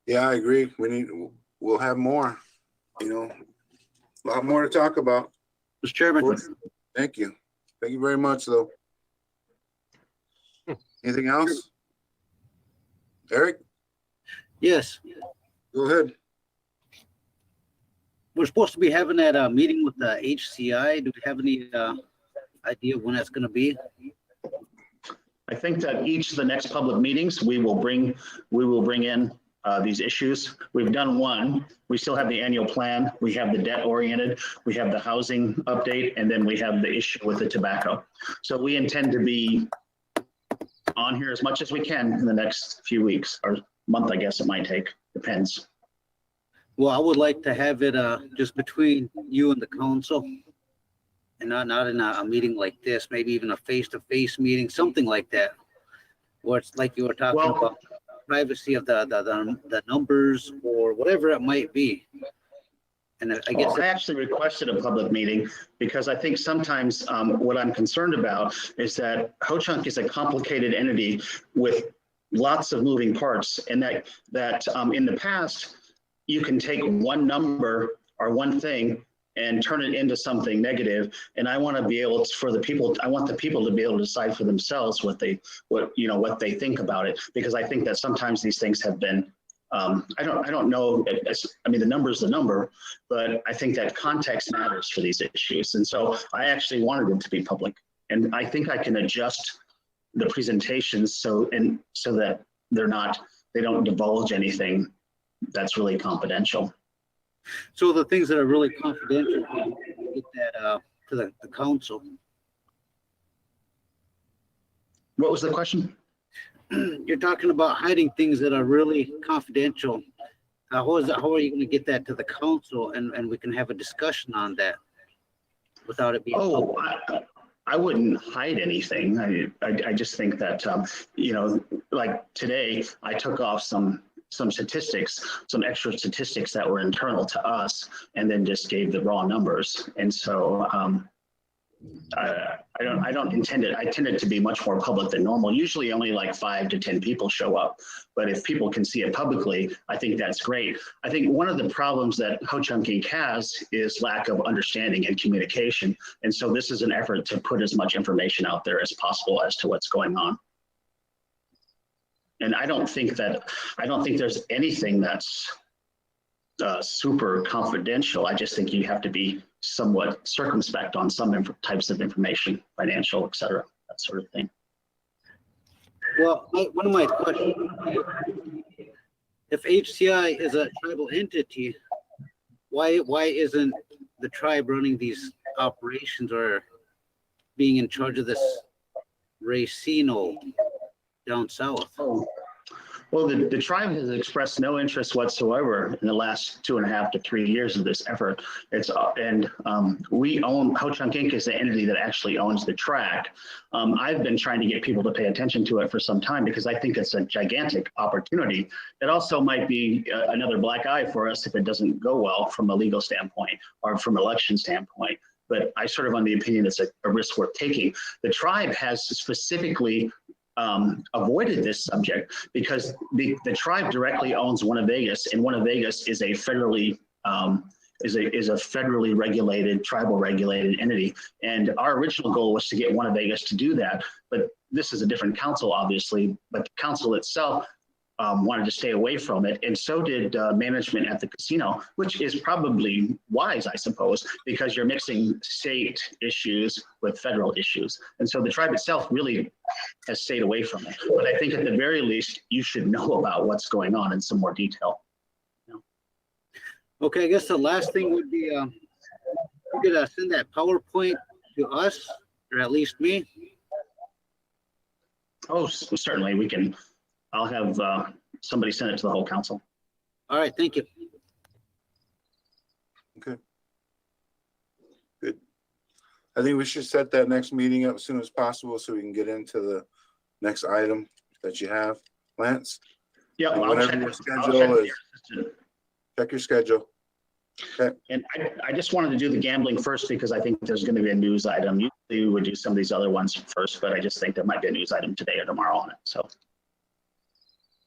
Yeah, I agree. We'll have more, a lot more to talk about. Mr. Chairman. Thank you. Thank you very much, though. Anything else? Eric? Yes, Go ahead. we're supposed to be having that meeting with the HCI. Do we have any idea when that's going to be? I think that each of the next public meetings, we will bring in these issues. We've done one. We still have the annual plan. We have the debt oriented. We have the housing update, and then we have the issue with the tobacco. So we intend to be on here as much as we can in the next few weeks or month, I guess it might take, depends. Well, I would like to have it just between you and the council and not in a meeting like this, maybe even a face-to-face meeting, something like that. Where it's like you were talking about privacy of the numbers or whatever it might be. And I guess I actually requested a public meeting because I think sometimes what I'm concerned about is that Ho Chunk is a complicated entity with lots of moving parts, and that in the past you can take one number or one thing and turn it into something negative. And I want to be able to, I want the people to be able to decide for themselves what they think about it, because I think that sometimes these things have been I don't know. I mean, the number is the number, but I think that context matters for these issues. And so I actually wanted them to be public, and I think I can adjust the presentations so that they don't divulge anything that's really confidential. so. The things that are really confidential, get that to the council. What was the question? You're talking about hiding things that are really confidential. How are you going to get that to the council and we can have a discussion on that without it being public? I wouldn't hide anything. I just think that, like today, I took off some statistics, some extra statistics that were internal to us, and then just gave the raw numbers. And so I don't intend it. I tend it to be much more public than normal. Usually only like 5 to 10 people show up. But if people can see it publicly, I think that's great. I think one of the problems that Ho-Chunk has is lack of understanding and communication. And so this is an effort to put as much information out there as possible as to what's going on. And I don't think there's anything that's super confidential. I just think you have to be somewhat circumspect on some types of information, financial, et cetera, that sort of thing. Well, one of my questions, if HCI is a tribal entity, why isn't the tribe running these operations or being in charge of this racino down south? Oh. Well, the tribe has expressed no interest whatsoever in the last 2.5 to 3 years of this effort. We own, Ho-Chunk Inc. is the entity that actually owns the track. I've been trying to get people to pay attention to it for some time because I think it's a gigantic opportunity. It also might be another black eye for us if it doesn't go well from a legal standpoint or from an election standpoint. But I sort of on the opinion it's a risk worth taking. The tribe has specifically avoided this subject because the tribe directly owns Winnebago, and Winnebago is a federally regulated, tribal regulated entity. And our original goal was to get Winnebago to do that, but this is a different council, obviously. But the council itself wanted to stay away from it, and so did management at the casino, which is probably wise, I suppose, because you're mixing state issues with federal issues. And so the tribe itself really has stayed away from it. But I think at the very least, you should know about what's going on in some more detail. Okay, I guess the last thing would be you could send that PowerPoint to us, or at least me. Oh, certainly we can. I'll have somebody send it to the whole council. All right, thank you. Okay. Good. I think we should set that next meeting up as soon as possible so we can get into the next item that you have, Lance. Yeah, whatever your schedule is. Check your schedule. Okay. And I just wanted to do the gambling first because I think there's going to be a news item. Usually we would do some of these other ones first, but I just think there might be a news item today or tomorrow on it. So.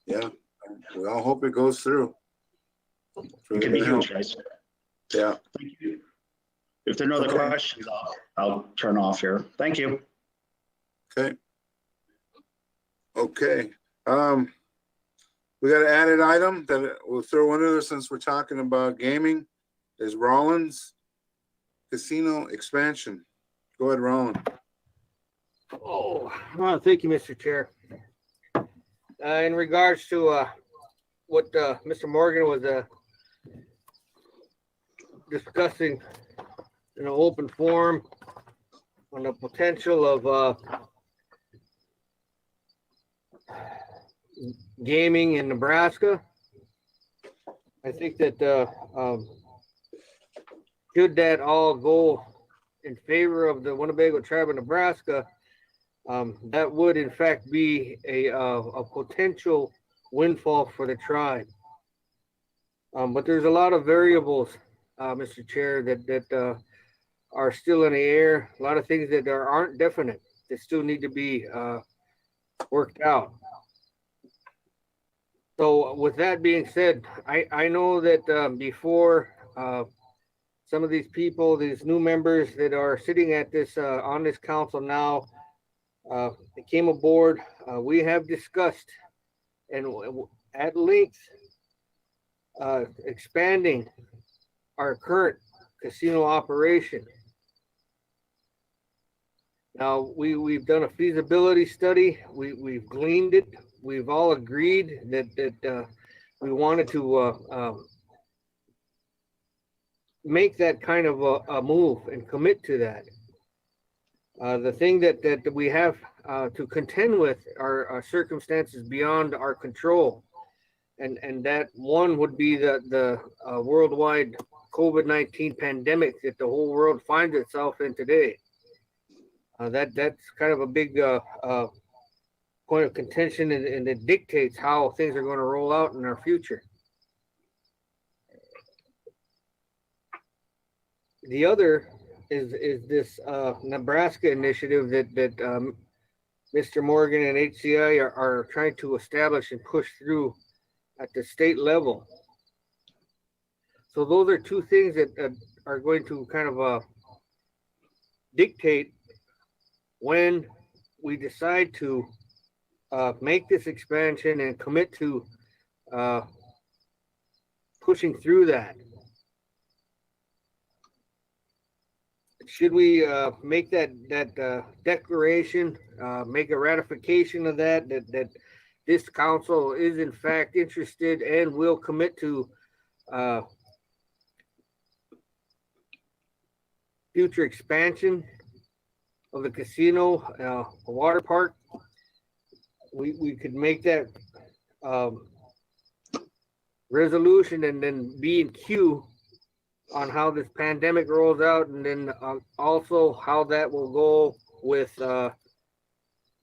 Yeah, we all hope it goes through. It could be huge, guys. Yeah. Thank you. If there are no other questions, I'll turn off here. Thank you. Okay. Okay. We got an added item that we'll throw in there since we're talking about gaming. Is Rollins Casino expansion. Go ahead, Rollins. Oh, well, thank you, Mr. Chair. In regards to what Mr. Morgan was discussing in an open forum on the potential of gaming in Nebraska, I think that should that all go in favor of the Winnebago tribe of Nebraska, that would in fact be a potential windfall for the tribe. But there's a lot of variables, Mr. Chair, that are still in the air. A lot of things that aren't definite that still need to be worked out. So with that being said, I know that before some of these people, these new members that are sitting at this on this council now, they came aboard. We have discussed and at length expanding our current casino operation. Now we've done a feasibility study. We've gleaned it. We've all agreed that we wanted to make that kind of a move and commit to that. The thing that we have to contend with are circumstances beyond our control, and that one would be the worldwide COVID-19 pandemic that the whole world finds itself in today. That's kind of a big point of contention, and it dictates how things are going to roll out in our future. The other is this Nebraska initiative that Mr. Morgan and HCI are trying to establish and push through at the state level. So those are two things that are going to kind of dictate when we decide to make this expansion and commit to pushing through that. Should we make that declaration, make a ratification of that this council is in fact interested and will commit to future expansion of the casino, water park? We could make that resolution and then be in queue on how this pandemic rolls out, and then also how that will go with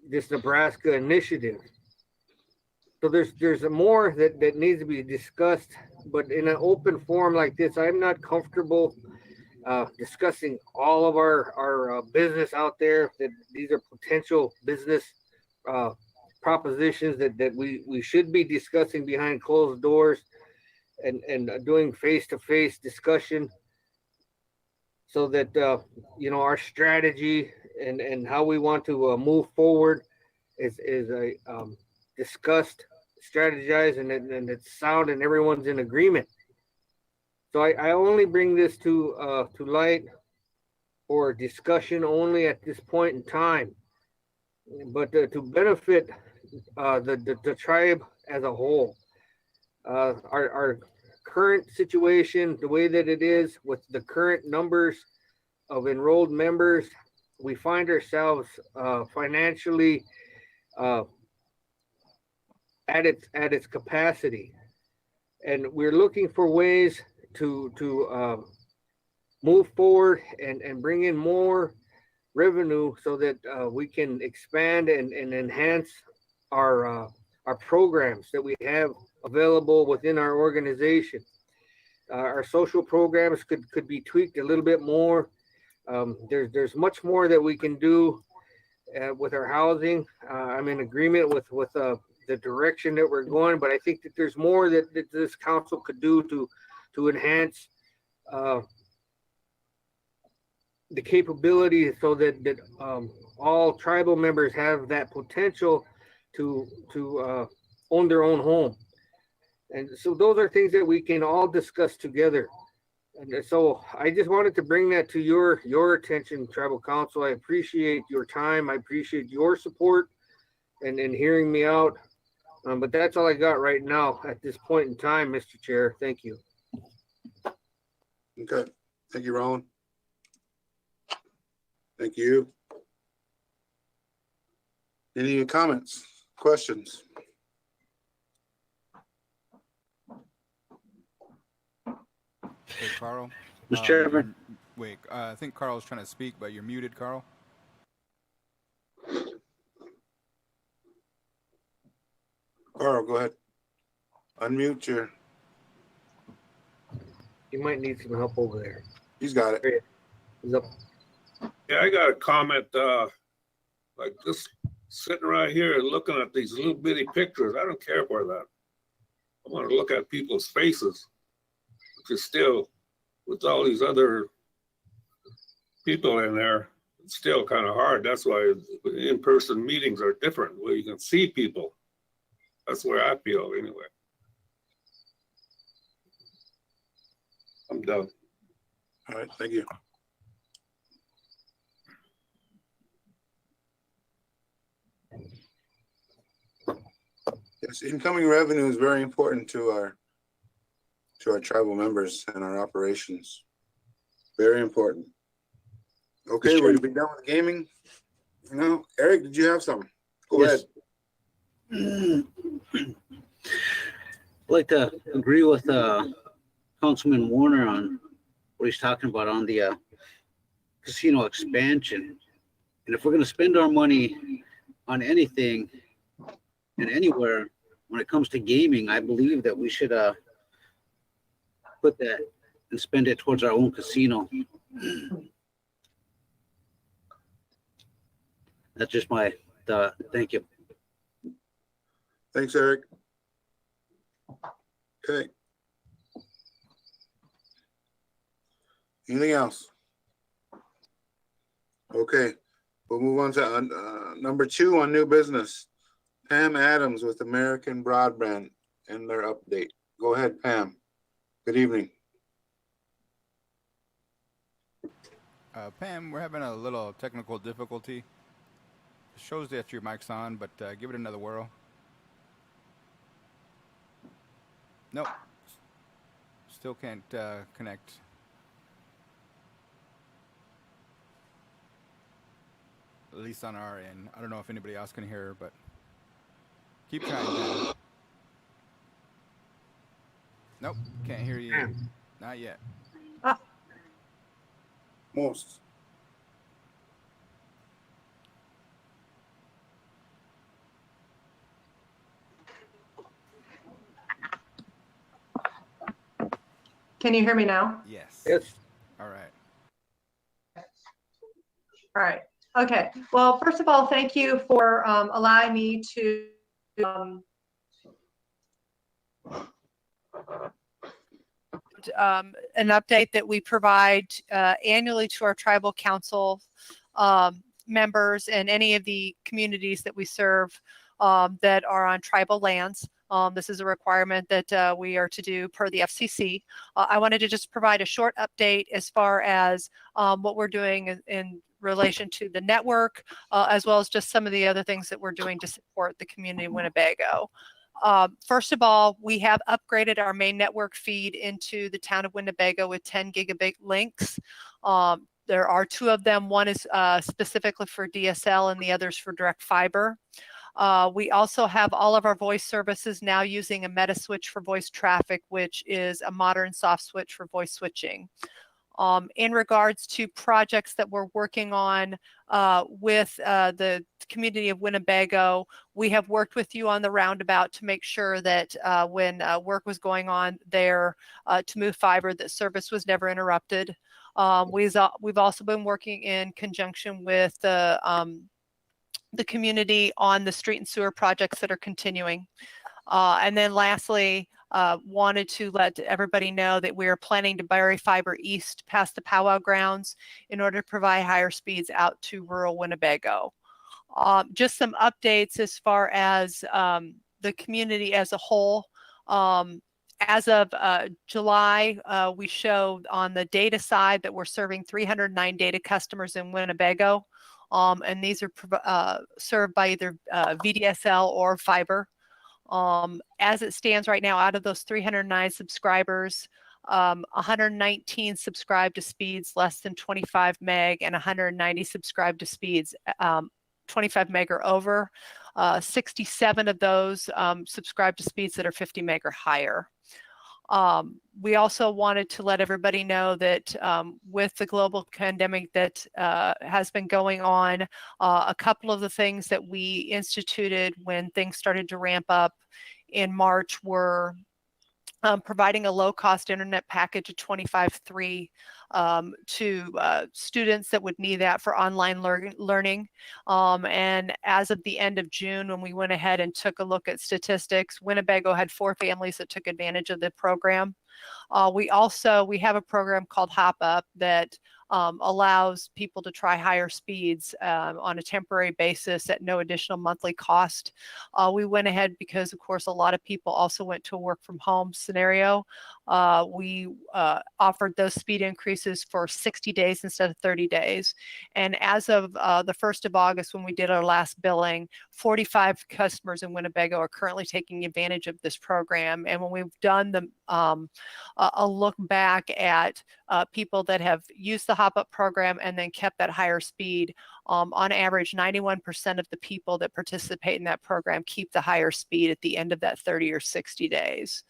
this Nebraska initiative. So there's more that needs to be discussed, but in an open forum like this, I'm not comfortable discussing all of our business out there. That these are potential business propositions that we should be discussing behind closed doors and doing face-to-face discussion, so that our strategy and how we want to move forward is discussed, strategized, and it's sound and everyone's in agreement. So I only bring this to light for discussion only at this point in time, but to benefit the tribe as a whole. Our current situation, the way that it is with the current numbers of enrolled members, we find ourselves financially at its capacity, and we're looking for ways to move forward and bring in more revenue so that we can expand and enhance our programs that we have available within our organization. Our social programs could be tweaked a little bit more. There's much more that we can do with our housing. I'm in agreement with the direction that we're going, but I think that there's more that this council could do to enhance the capability, so that all tribal members have that potential to own their own home. And so those are things that we can all discuss together. And so I just wanted to bring that to your attention, Tribal Council. I appreciate your time. I appreciate your support and hearing me out. But that's all I got right now at this point in time, Mr. Chair. Thank you. Okay. Thank you, Roland. Thank you. Any comments, questions? Hey, Carl. Mr. Chairman. Wait, I think Carl's trying to speak, but you're muted, Carl. Carl, go ahead. Unmute your. You might need some help over there. He's got it. He's up. Yeah, I got a comment, like just sitting right here and looking at these little bitty pictures. I don't care for that. I want to look at people's faces, which is still, with all these other people in there, it's still kind of hard. That's why in-person meetings are different, where you can see people. That's where I feel anyway. I'm done. All right, thank you. Yes, incoming revenue is very important to our tribal members and our operations. Very important. Okay, we're gonna be done with gaming. No, Eric, did you have something? Go ahead. I'd like to agree with Councilman Warner on what he's talking about on the casino expansion. And if we're going to spend our money on anything and anywhere when it comes to gaming, I believe that we should put that and spend it towards our own casino. That's just my, thank you. Thanks, Eric. Okay. Anything else? Okay, we'll move on to number 2 on new business. Pam Adams with American Broadband and their update. Go ahead, Pam. Good evening. Pam, we're having a little technical difficulty. It shows that your mic's on, but give it another whirl. Nope. Still can't connect. At least on our end. I don't know if anybody else can hear her, but keep trying, Pam. Nope, can't hear you. Pam. Not yet. Most. Can you hear me now? Yes. Yes. All right. All right. Okay. Well, first of all, thank you for allowing me to an update that we provide annually to our tribal council members and any of the communities that we serve that are on tribal lands. This is a requirement that we are to do per the FCC. I wanted to just provide a short update as far as what we're doing in relation to the network, as well as just some of the other things that we're doing to support the community of Winnebago. First of all, we have upgraded our main network feed into the town of Winnebago with 10 gigabit links. There are 2 of them. One is specifically for DSL and the other's for direct fiber. We also have all of our voice services now using a meta switch for voice traffic, which is a modern soft switch for voice switching. In regards to projects that we're working on with the community of Winnebago, we have worked with you on the roundabout to make sure that when work was going on there to move fiber, that service was never interrupted. We've also been working in conjunction with the community on the street and sewer projects that are continuing. And then lastly, wanted to let everybody know that we are planning to bury fiber east past the powwow grounds in order to provide higher speeds out to rural Winnebago. Just some updates as far as the community as a whole. As of July, we showed on the data side that we're serving 309 data customers in Winnebago. And these are served by either VDSL or fiber. As it stands right now, out of those 309 subscribers, 119 subscribe to speeds less than 25 meg and 190 subscribe to speeds 25 meg or over. 67 of those subscribe to speeds that are 50 meg or higher. We also wanted to let everybody know that with the global pandemic that has been going on, a couple of the things that we instituted when things started to ramp up in March were providing a low-cost internet package of 25.3 to students that would need that for online learning. And as of the end of June, when we went ahead and took a look at statistics, Winnebago had 4 families that took advantage of the program. We have a program called Hop Up that allows people to try higher speeds on a temporary basis at no additional monthly cost. We went ahead because, of course, a lot of people also went to a work from home scenario. We offered those speed increases for 60 days instead of 30 days. And as of the 1st of August, when we did our last billing, 45 customers in Winnebago are currently taking advantage of this program. And when we've done a look back at people that have used the Hop Up program and then kept that higher speed, on average, 91% of the people that participate in that program keep the higher speed at the end of that 30 or 60 days.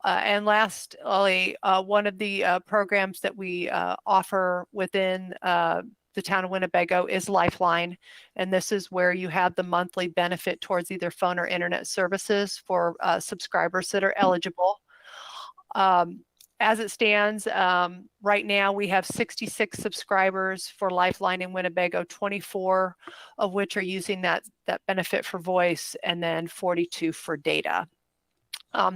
And lastly, one of the programs that we offer within the town of Winnebago is Lifeline. And this is where you have the monthly benefit towards either phone or internet services for subscribers that are eligible. as it stands, right now we have 66 subscribers for Lifeline in Winnebago, 24 of which are using that benefit for voice, and then 42 for data.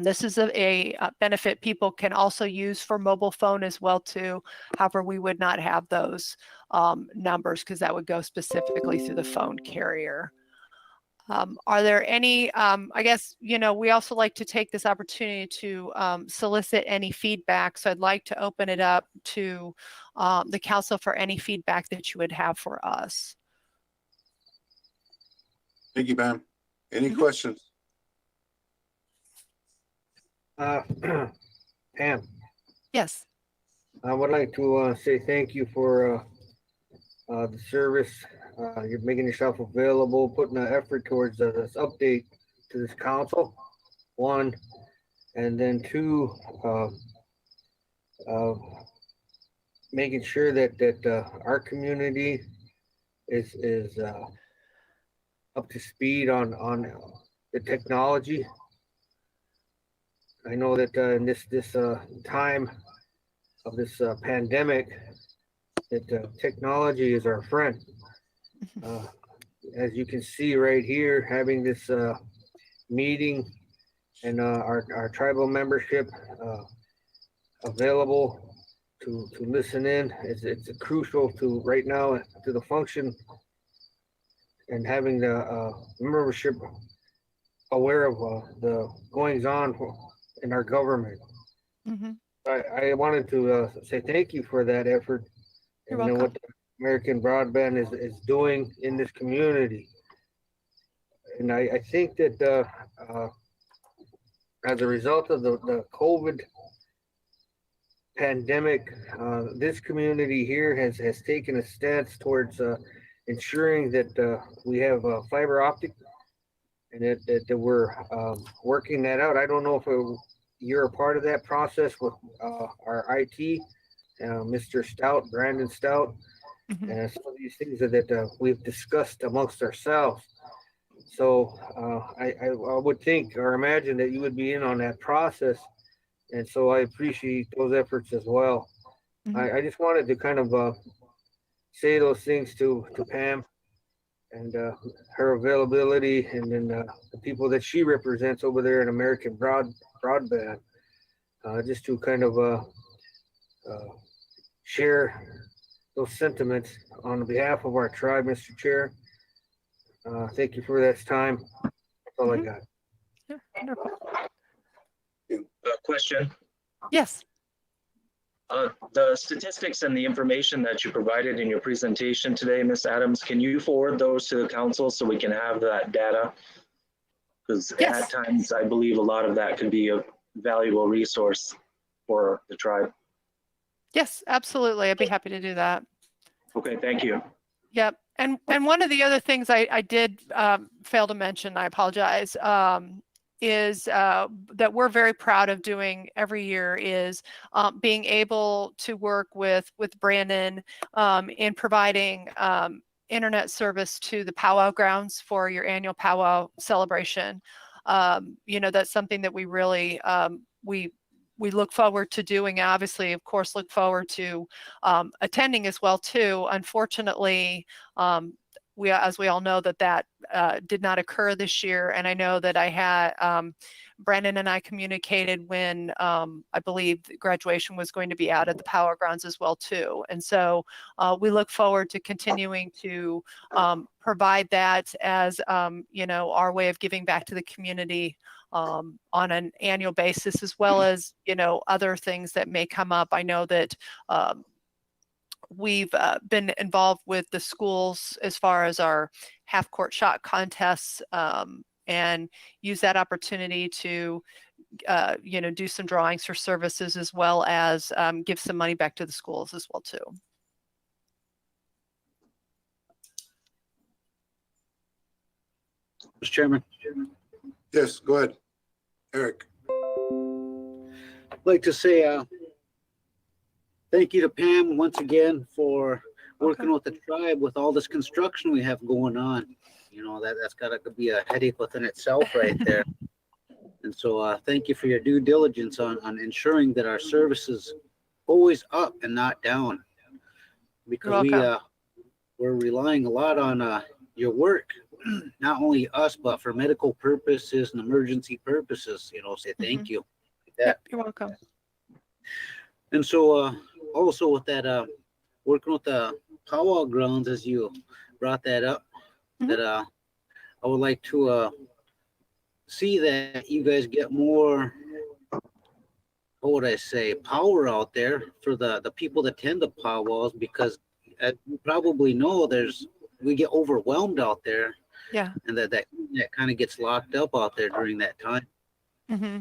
This is a benefit people can also use for mobile phone as well too. However, we would not have those numbers because that would go specifically through the phone carrier. Are there any, I guess, we also like to take this opportunity to solicit any feedback. So I'd like to open it up to the council for any feedback that you would have for us. Thank you, Pam. Any questions? Pam, Yes. I would like to say thank you for the service. You're making yourself available, putting an effort towards this update to this council, one, and then two, making sure that our community is up to speed on the technology. I know that in this time of this pandemic, that technology is our friend. As you can see right here, having this meeting and our tribal membership available to listen in, it's crucial to right now to the function, and having the membership aware of the goings on in our government. I wanted to say thank you for that effort. You're and welcome. what the American Broadband is doing in this community. And I think that as a result of the COVID pandemic, this community here has taken a stance towards ensuring that we have fiber optic, and that we're working that out. I don't know if you're a part of that process with our IT, Mr. Stout, Brandon Stout, and some of these things that we've discussed amongst ourselves. So I would think or imagine that you would be in on that process. And so I appreciate those efforts as well. I just wanted to kind of say those things to Pam and her availability, and then the people that she represents over there in American Broadband, just to kind of share those sentiments on behalf of our tribe, Mr. Chair. Thank you for that time. That's all I got. Yeah, wonderful. Question. Yes. The statistics and the information that you provided in your presentation today, Ms. Adams, can you forward those to the council so we can have that data? Because at times, I believe a lot of that could be a valuable resource for the tribe. Yes, absolutely. I'd be happy to do that. Okay, thank you. Yep. And one of the other things I did fail to mention, I apologize, is that we're very proud of doing every year is being able to work with Brandon in providing internet service to the powwow grounds for your annual powwow celebration. That's something that we really, we look forward to doing. Obviously, of course, look forward to attending as well too. Unfortunately, as we all know, that did not occur this year. And I know that I had Brandon and I communicated when I believe graduation was going to be out at the Power Grounds as well too. And so we look forward to continuing to provide that as our way of giving back to the community on an annual basis, as well as other things that may come up. I know that we've been involved with the schools as far as our half-court shot contests, and use that opportunity to do some drawings for services, as well as give some money back to the schools as well too. Mr. Chairman. Yes, go ahead, Eric. I'd like to say thank you to Pam once again for working with the tribe with all this construction we have going on. That's got to be a headache within itself right there. And so thank you for your due diligence on ensuring that our service is always up and not down. Because we're relying a lot on your work, not only us, but for medical purposes and emergency purposes, you know, say thank you. Yep, you're welcome. And so also with that, working with the powwow grounds, as you brought that up, that I would like to see that you guys get more, what would I say, power out there for the people that tend to powwows, because as you probably know, we get overwhelmed out there. Yeah. And that kind of gets locked up out there during that time. Mm-hmm.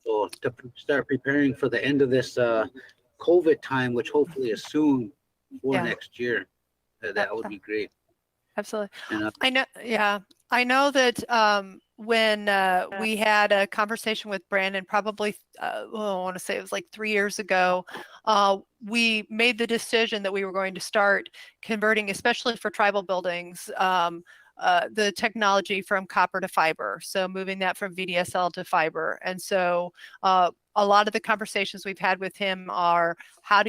So to start preparing for the end of this COVID time, which hopefully is soon for next year, that would be great. Absolutely. And, I know. Yeah. I know that when we had a conversation with Brandon, probably, I want to say it was like 3 years ago, we made the decision that we were going to start converting, especially for tribal buildings, the technology from copper to fiber. So moving that from VDSL to fiber. And so a lot of the conversations we've had with him are, how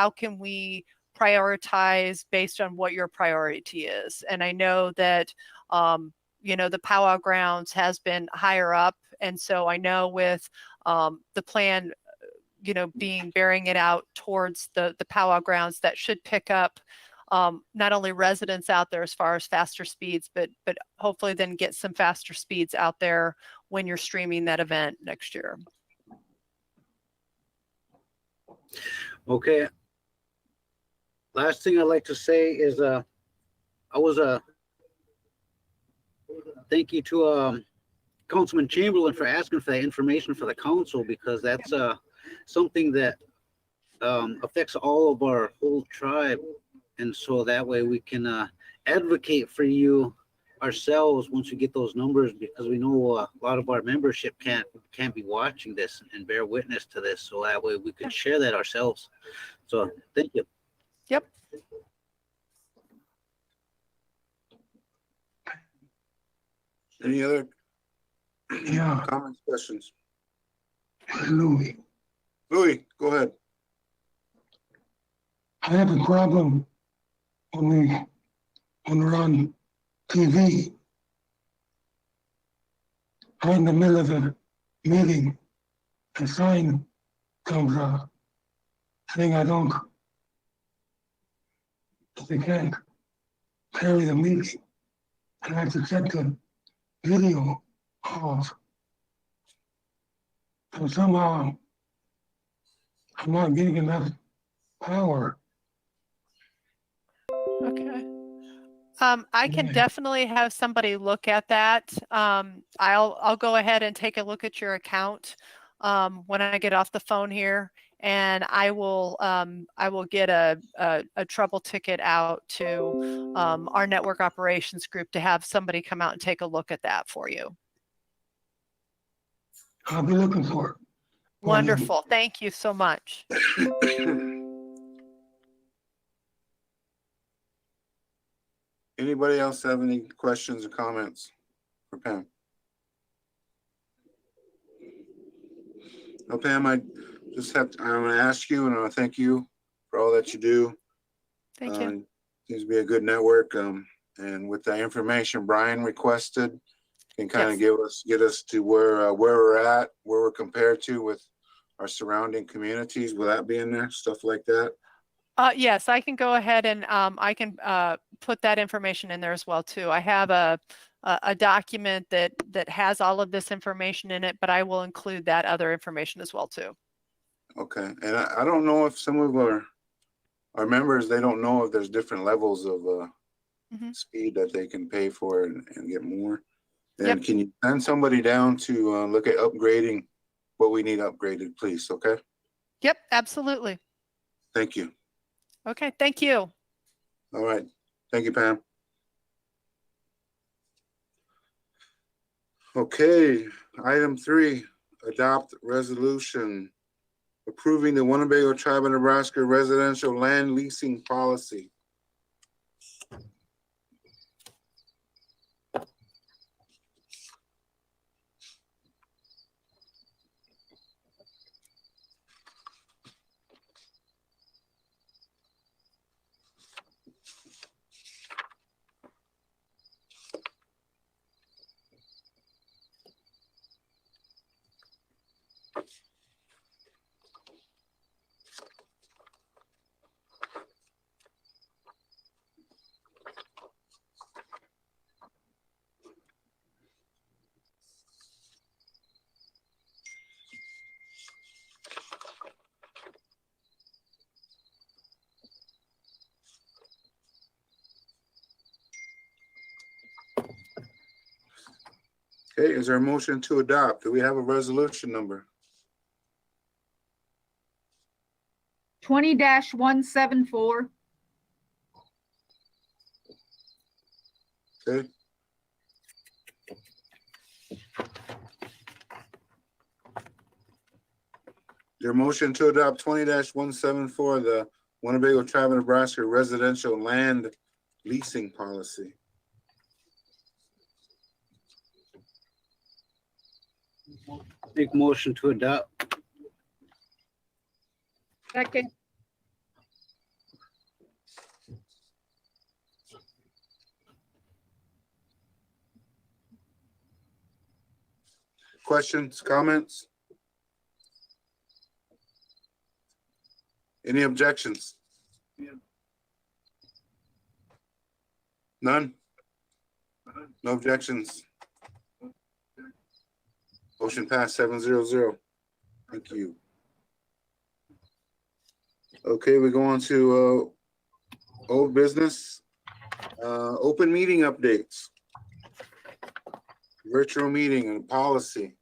can we prioritize based on what your priority is? And I know that, the powwow grounds has been higher up. And so I know with the plan, bearing it out towards the powwow grounds, that should pick up not only residents out there as far as faster speeds, but hopefully then get some faster speeds out there when you're streaming that event next year. okay. Last thing I'd like to say is thank you to Councilman Chamberlain for asking for that information for the council, because that's something that affects all of our whole tribe. And so that way we can advocate for you ourselves once we get those numbers, because we know a lot of our membership can't be watching this and bear witness to this. So that way we could share that ourselves. So thank you. Yep. Any other comments, questions? Louis, Louis, go ahead. I have a problem when we're on TV. I'm in the middle of a meeting, a sign comes up saying they can't carry the meeting, and I have to check the video off. So somehow I'm not getting enough power. Okay. I can definitely have somebody look at that. I'll go ahead and take a look at your account when I get off the phone here, and I will get a trouble ticket out to our network operations group to have somebody come out and take a look at that for you. I'll be looking for it. Wonderful. Thank you so much. Anybody else have any questions or comments for Pam? No, Pam, I'm going to ask you, and I want to thank you for all that you do. Thank you. Seems to be a good network. And with the information Brian requested, can kind of get us to where we're at, where we're compared to with our surrounding communities. Will that be in there? Stuff like that? Yes, I can go ahead and I can put that information in there as well too. I have a document that has all of this information in it, but I will include that other information as well too. Okay, and I don't know if some of our members, they don't know if there's different levels of speed that they can pay for and get more. And can you send somebody down to look at upgrading what we need upgraded, please? Okay. Yep, absolutely. Thank you. Okay, thank you. All right. Thank you, Pam. Okay, item 3, adopt resolution approving the Winnebago Tribe of Nebraska residential land leasing policy. Okay, is there a motion to adopt? Do we have a resolution number? 20-174. Okay. Your motion to adopt 20-174, the Winnebago Tribe of Nebraska residential land leasing policy. Make motion to adopt. Second. Questions, comments? Any objections? None? No objections? Motion passed 7-0-0. Thank you. Okay, we go on to old business. Open meeting updates. Virtual meeting and policy.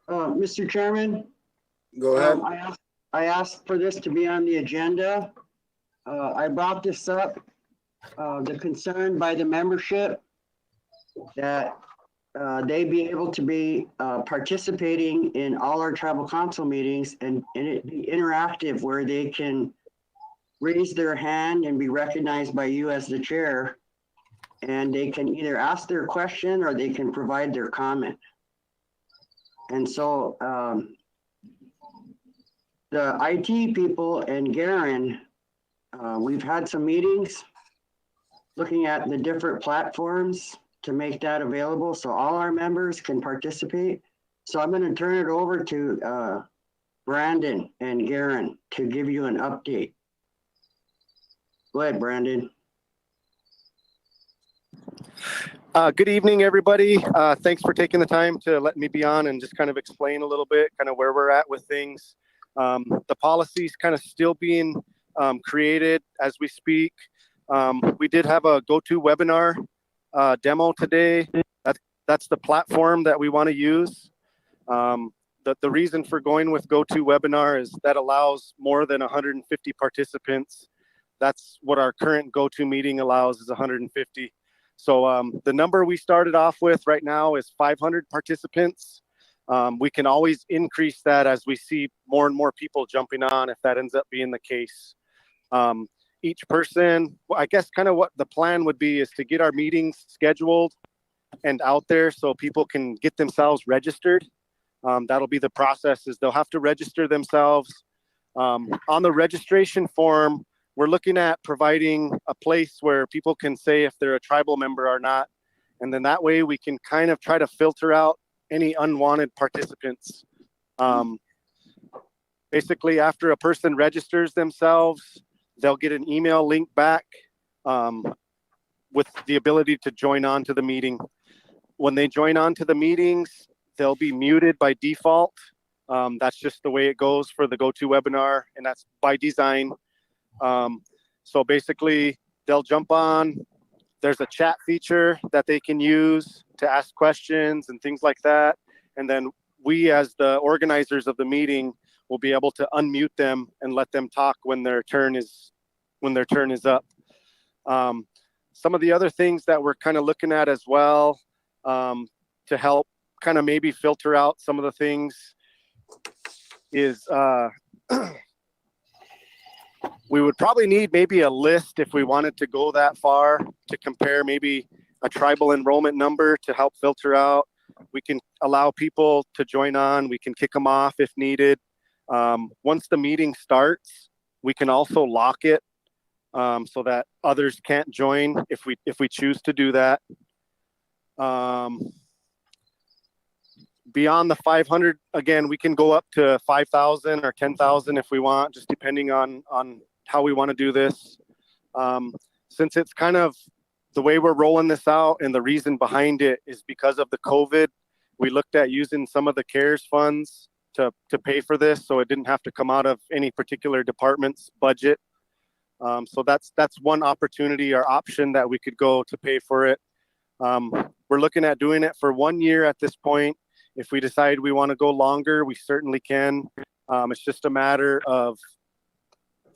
Mr. Chairman? Go ahead. I asked for this to be on the agenda. I brought this up, the concern by the membership that they be able to be participating in all our tribal council meetings and it be interactive where they can raise their hand and be recognized by you as the chair. And they can either ask their question or they can provide their comment. And so the IT people and Garen, we've had some meetings looking at the different platforms to make that available so all our members can participate. So I'm going to turn it over to Brandon and Garen to give you an update. Go ahead, Brandon. Good evening, everybody. Thanks for taking the time to let me be on and just kind of explain a little bit kind of where we're at with things. The policy is kind of still being created as we speak. We did have a GoToWebinar demo today. That's the platform that we want to use. The reason for going with GoToWebinar is that allows more than 150 participants. That's what our current GoToMeeting allows, is 150. So the number we started off with right now is 500 participants. We can always increase that as we see more and more people jumping on, if that ends up being the case. Each person, I guess kind of what the plan would be is to get our meetings scheduled and out there so people can get themselves registered. That'll be the process, is they'll have to register themselves. On the registration form, we're looking at providing a place where people can say if they're a tribal member or not. And then that way we can kind of try to filter out any unwanted participants. Basically, after a person registers themselves, they'll get an email link back with the ability to join on to the meeting. When they join on to the meetings, they'll be muted by default. That's just the way it goes for the GoToWebinar, and that's by design. So basically, they'll jump on. There's a chat feature that they can use to ask questions and things like that. And then we, as the organizers of the meeting, will be able to unmute them and let them talk when their turn is up. Some of the other things that we're kind of looking at as well, to help kind of maybe filter out some of the things, is we would probably need maybe a list if we wanted to go that far to compare maybe a tribal enrollment number to help filter out. We can allow people to join on. We can kick them off if needed. Once the meeting starts, we can also lock it so that others can't join if we choose to do that. Beyond the 500, again, we can go up to 5,000 or 10,000 if we want, just depending on how we want to do this. Since it's kind of the way we're rolling this out, and the reason behind it is because of the COVID, we looked at using some of the CARES funds to pay for this, so it didn't have to come out of any particular department's budget. So that's one opportunity or option that we could go to pay for it. we're looking at doing it for 1 year at this point. If we decide we want to go longer, we certainly can. It's just a matter of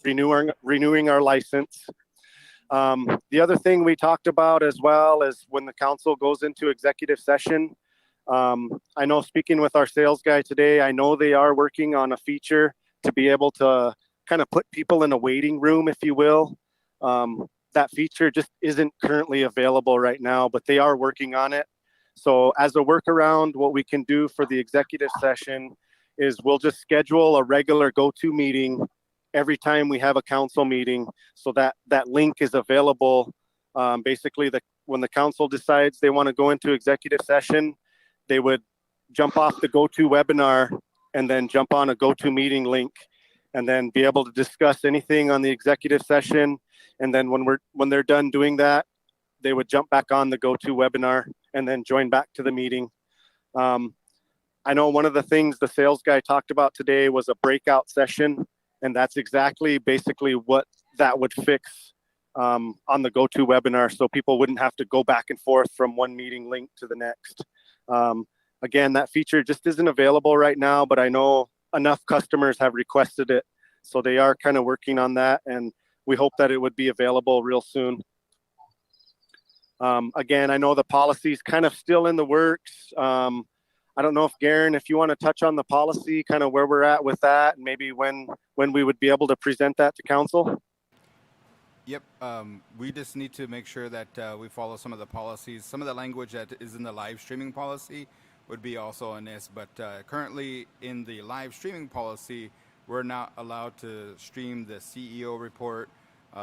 renewing our license. The other thing we talked about as well is when the council goes into executive session. I know speaking with our sales guy today, I know they are working on a feature to be able to kind of put people in a waiting room, if you will. That feature just isn't currently available right now, but they are working on it. So as a workaround, what we can do for the executive session is we'll just schedule a regular go-to meeting every time we have a council meeting, so that that link is available. Basically, when the council decides they want to go into executive session, they would jump off the go-to webinar and then jump on a go-to meeting link, and then be able to discuss anything on the executive session. And then when they're done doing that, they would jump back on the go-to webinar and then join back to the meeting. I know one of the things the sales guy talked about today was a breakout session, and that's exactly basically what that would fix on the go-to webinar, so people wouldn't have to go back and forth from one meeting link to the next. Again, that feature just isn't available right now, but I know enough customers have requested it, so they are kind of working on that, and we hope that it would be available real soon. Again, I know the policy is kind of still in the works. I don't know if Garen, if you want to touch on the policy, kind of where we're at with that, and maybe when we would be able to present that to council. Yep, we just need to make sure that we follow some of the policies. Some of the language that is in the live streaming policy would be also in this, but currently in the live streaming policy, we're not allowed to stream the CEO report,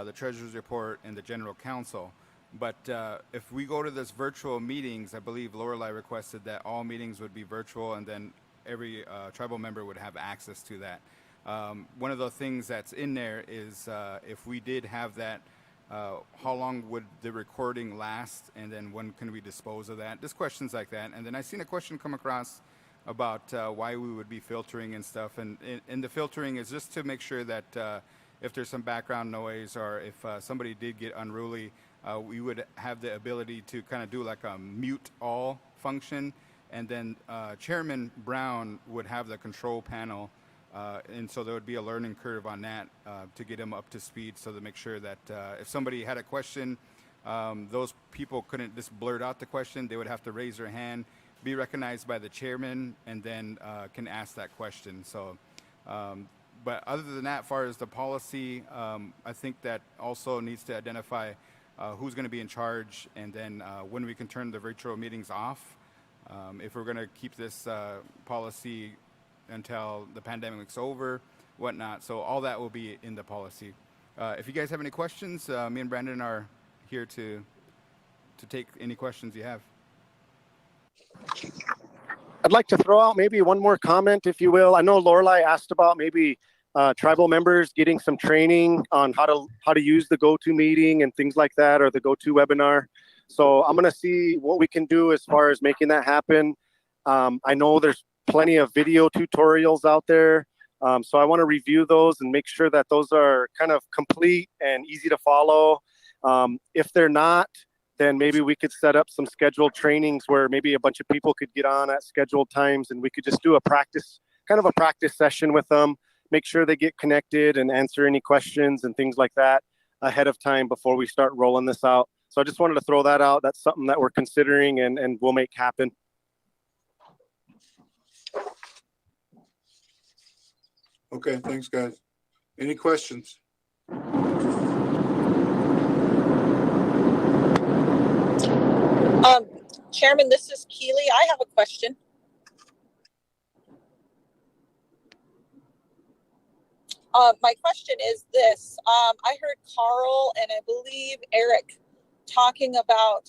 the treasurer's report, and the general counsel. But if we go to this virtual meetings, I believe Lorelei requested that all meetings would be virtual, and then every tribal member would have access to that. One of the things that's in there is if we did have that, how long would the recording last, and then when can we dispose of that? Just questions like that. And then I seen a question come across about why we would be filtering and stuff. And the filtering is just to make sure that if there's some background noise, or if somebody did get unruly, we would have the ability to kind of do like a mute all function. And then Chairman Brown would have the control panel. And so there would be a learning curve on that to get him up to speed, so to make sure that if somebody had a question, those people couldn't just blurt out the question. They would have to raise their hand, be recognized by the chairman, and then can ask that question. So, but other than that, as far as the policy, I think that also needs to identify who's going to be in charge, and then when we can turn the virtual meetings off. If we're going to keep this policy until the pandemic's over, whatnot. So all that will be in the policy. If you guys have any questions, me and Brandon are here to take any questions you have. I'd like to throw out maybe one more comment, if you will. I know Lorelei asked about maybe tribal members getting some training on how to use the go-to meeting and things like that, or the go-to webinar. So I'm going to see what we can do as far as making that happen. I know there's plenty of video tutorials out there. So I want to review those and make sure that those are kind of complete and easy to follow. If they're not, then maybe we could set up some scheduled trainings where maybe a bunch of people could get on at scheduled times, and we could just do a practice session with them, make sure they get connected and answer any questions and things like that ahead of time before we start rolling this out. So I just wanted to throw that out. That's something that we're considering and we'll make happen. Okay, thanks, guys. Any questions? Chairman, this is Keely. I have a question. My question is this. I heard Carl and I believe Eric talking about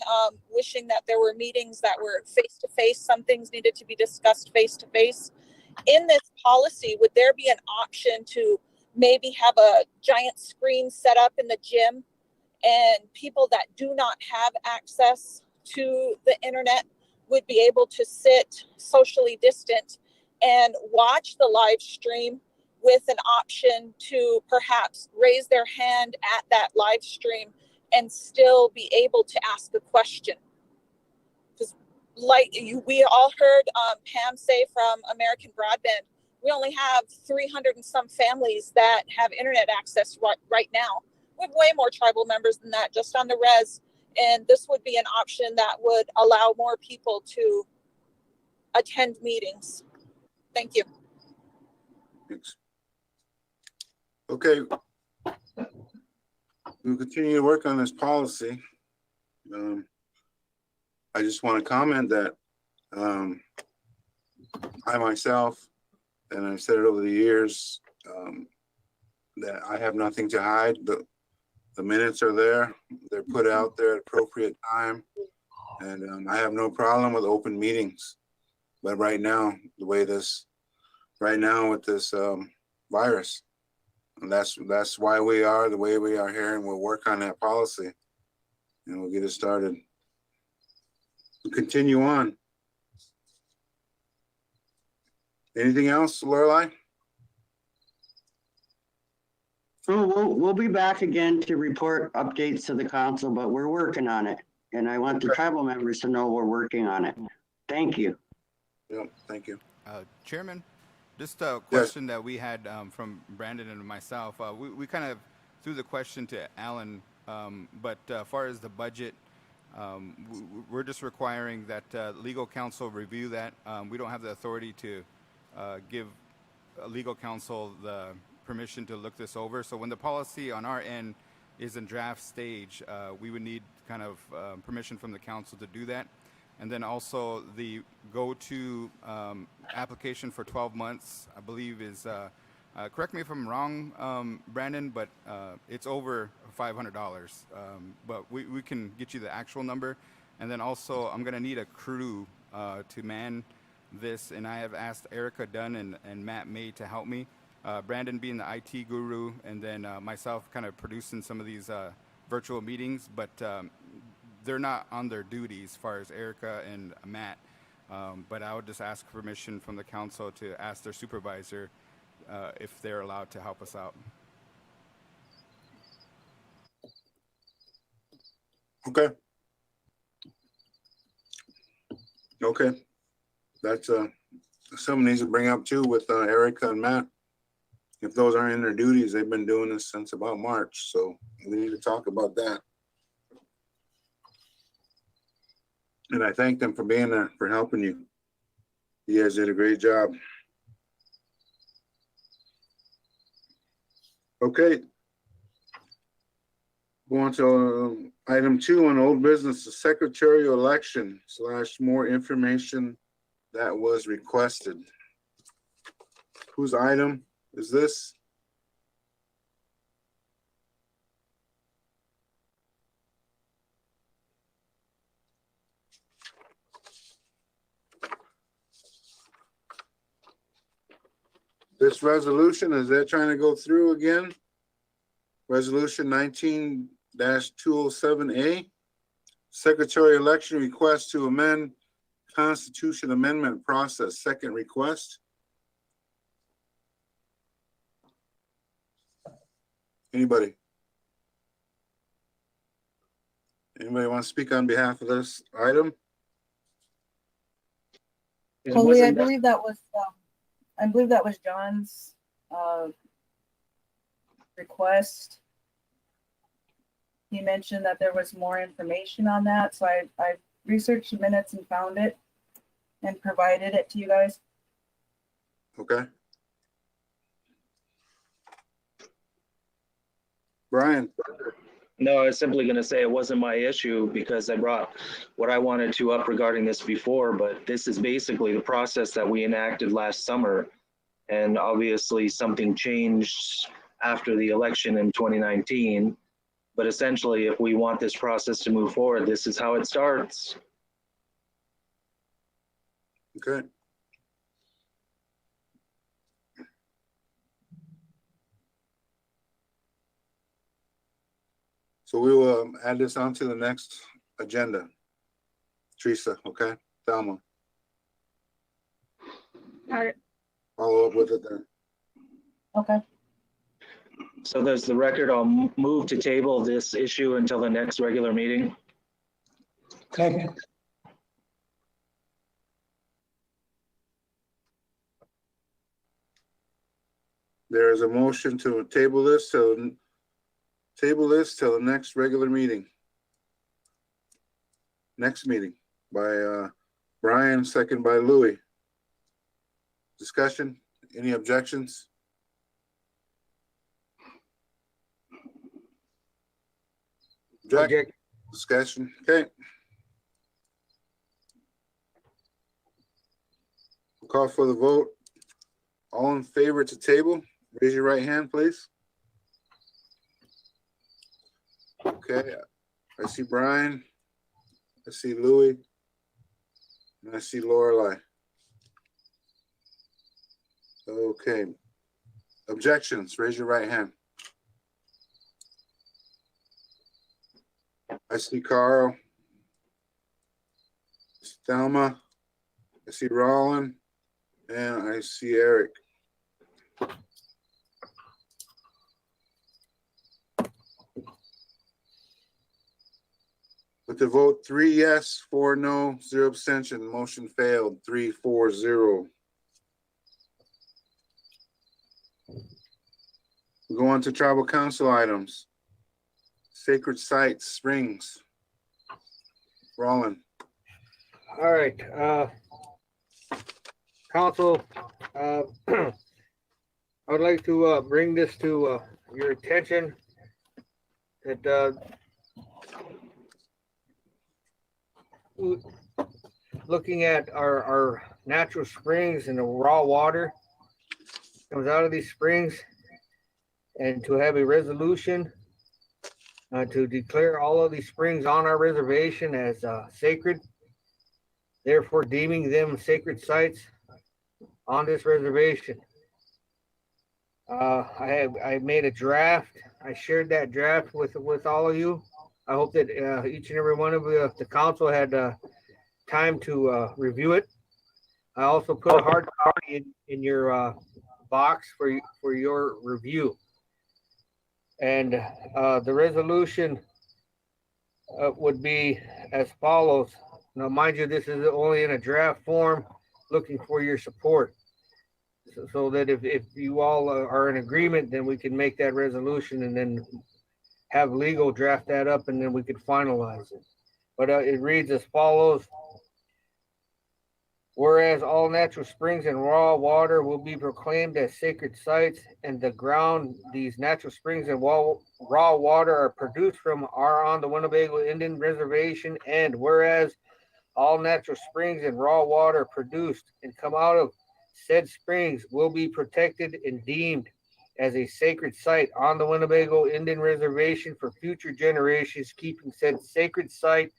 wishing that there were meetings that were face-to-face. Some things needed to be discussed face-to-face. In this policy, would there be an option to maybe have a giant screen set up in the gym, and people that do not have access to the internet would be able to sit socially distant and watch the live stream, with an option to perhaps raise their hand at that live stream and still be able to ask a question? Because like we all heard Pam say from American Broadband, we only have 300 and some families that have internet access right now. We have way more tribal members than that just on the res. And this would be an option that would allow more people to attend meetings. Thank you. Thanks. Okay. We'll continue to work on this policy. I just want to comment that I myself, and I've said it over the years, that I have nothing to hide. The minutes are there. They're put out there at appropriate time. And I have no problem with open meetings. But right now, with this virus, and that's why we are the way we are here, and we'll work on that policy and we'll get it started. We'll continue on. Anything else, Lorelei? So we'll be back again to report updates to the council, but we're working on it. And I want the tribal members to know we're working on it. Thank you. Yep, thank you. Chairman, just a question that we had from Brandon and myself. We kind of threw the question to Alan, but as far as the budget, we're just requiring that legal counsel review that. We don't have the authority to give legal counsel the permission to look this over. So when the policy on our end is in draft stage, we would need kind of permission from the council to do that. And then also the go-to application for 12 months, I believe is, correct me if I'm wrong, Brandon, but it's over $500. But we can get you the actual number. And then also I'm gonna need a crew to man this, and I have asked Erica Dunn and Matt May to help me. Brandon being the IT guru, and then myself kind of producing some of these virtual meetings, but they're not on their duties as far as Erica and Matt. But I would just ask permission from the council to ask their supervisor if they're allowed to help us out. Okay. Okay. That's something needs to bring up too with Erica and Matt. If those aren't in their duties, they've been doing this since about March, so we need to talk about that. And I thank them for being there, for helping you. You guys did a great job. Okay. Go on to item 2 on old business, the secretarial election / more information that was requested. Whose item is this? This resolution, is that trying to go through again? Resolution 19-207A, Secretary election request to amend Constitution Amendment process, second request. Anybody? Anybody want to speak on behalf of this item? Holy, I believe that was John's request. He mentioned that there was more information on that, so I researched the minutes and found it and provided it to you guys. Okay. Brian. No, I was simply going to say it wasn't my issue because I brought what I wanted to up regarding this before, but this is basically the process that we enacted last summer. And obviously something changed after the election in 2019. But essentially, if we want this process to move forward, this is how it starts. Okay. So we will add this on to the next agenda. Teresa, okay? Thelma. Got it. Follow up with it then. Okay. So there's the record. I'll move to table this issue until the next regular meeting. Second. there is a motion to table this till the next regular meeting. Next meeting by Brian, second by Louis. Discussion? Any objections? Object. Discussion. Okay. Call for the vote. All in favor to table, raise your right hand, please. Okay, I see Brian, I see Louis, and I see Lorelei. Okay. Objections, raise your right hand. I see Carl, Thelma, I see Roland, and I see Eric. With the vote 3 yes, 4 no, 0 abstention, motion failed, 3-4-0. We go on to tribal council items. Sacred Sites, Springs. Roland. All right, council, I would like to bring this to your attention that looking at our natural springs and the raw water comes out of these springs, and to have a resolution to declare all of these springs on our reservation as sacred, therefore deeming them sacred sites on this reservation. I made a draft. I shared that draft with all of you. I hope that each and every one of you, the council, had time to review it. I also put a hard copy in your box for your review. And the resolution would be as follows. Now, mind you, this is only in a draft form, looking for your support. So that if you all are in agreement, then we can make that resolution and then have legal draft that up, and then we could finalize it. But it reads as follows. Whereas all natural springs and raw water will be proclaimed as sacred sites, and the ground these natural springs and raw water are produced from are on the Winnebago Indian Reservation, and whereas all natural springs and raw water produced and come out of said springs will be protected and deemed as a sacred site on the Winnebago Indian Reservation for future generations, keeping said sacred site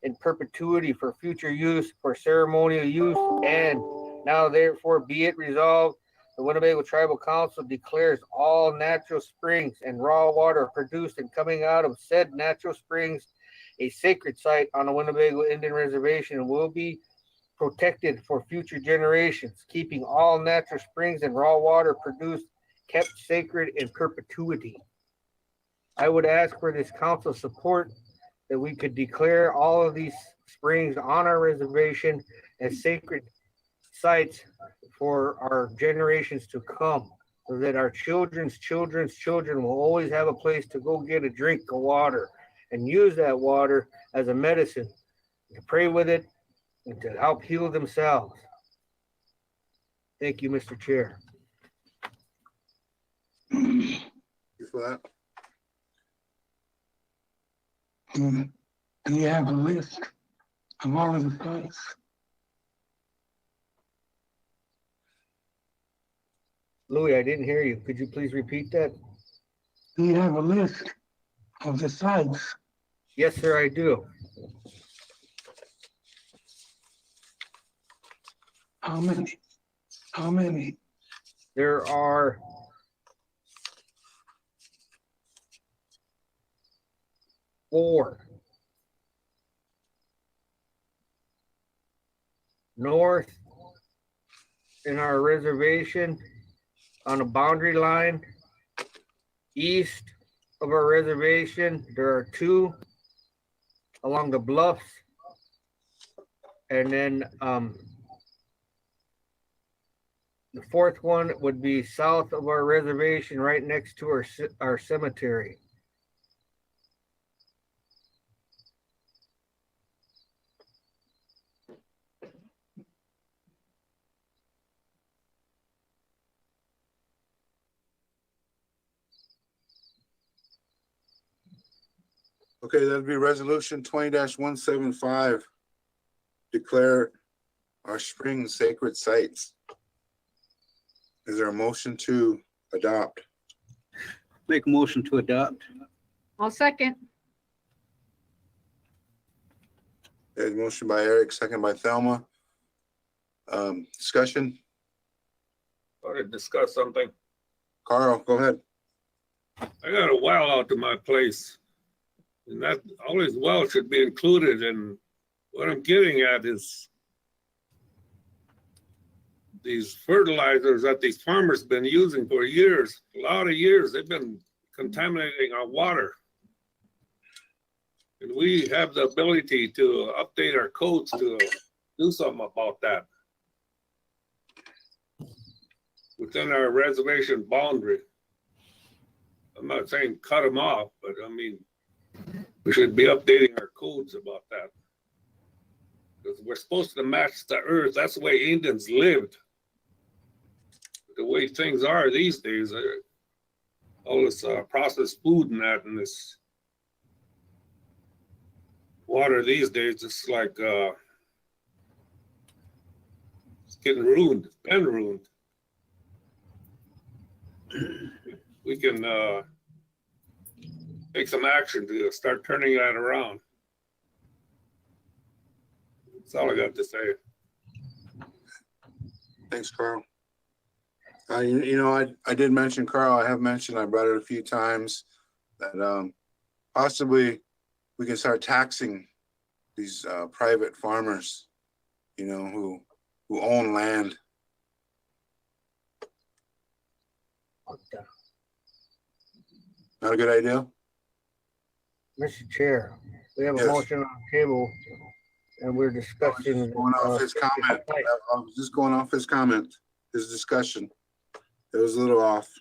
in perpetuity for future use, for ceremonial use. And now therefore be it resolved, the Winnebago Tribal Council declares all natural springs and raw water produced and coming out of said natural springs a sacred site on the Winnebago Indian Reservation and will be protected for future generations, keeping all natural springs and raw water produced kept sacred in perpetuity. I would ask for this council support that we could declare all of these springs on our reservation as sacred sites for our generations to come, so that our children's children will always have a place to go get a drink of water and use that water as a medicine, to pray with it and to help heal themselves. Thank you, Mr. Chair. Thank you for that. Do you have a list of all of the sites? Louis, I didn't hear you. Could you please repeat that? Do you have a list of the sites? Yes, sir, I do. How many? How many? There are 4. North in our reservation on a boundary line. East of our reservation, there are 2 along the bluffs. And then The fourth one would be south of our reservation, right next to our cemetery. Okay, that'd be resolution 20-175. Declare our spring sacred sites. Is there a motion to adopt? Make a motion to adopt. I'll second. There's a motion by Eric, second by Thelma. Discussion? I want to discuss something. Carl, go ahead. I got a well out to my place, and that all these wells should be included. And what I'm getting at is these fertilizers that these farmers been using for years, a lot of years, they've been contaminating our water. And we have the ability to update our codes to do something about that within our reservation boundary. I'm not saying cut them off, but I mean, we should be updating our codes about that. Because we're supposed to match the earth. That's the way Indians lived. The way things are these days, all this processed food and that, and this water these days, it's like it's getting ruined. It's been ruined. We can take some action to start turning that around. That's all I got to say. Thanks, Carl. You know, I did mention, Carl, I have mentioned, I brought it a few times, that possibly we can start taxing these private farmers, you know, who own land. Not a good idea? Mr. Chair, we have a Yes. motion on the table and we're discussing. Going off his comment. I was just going off his comment, his discussion. It was a little off.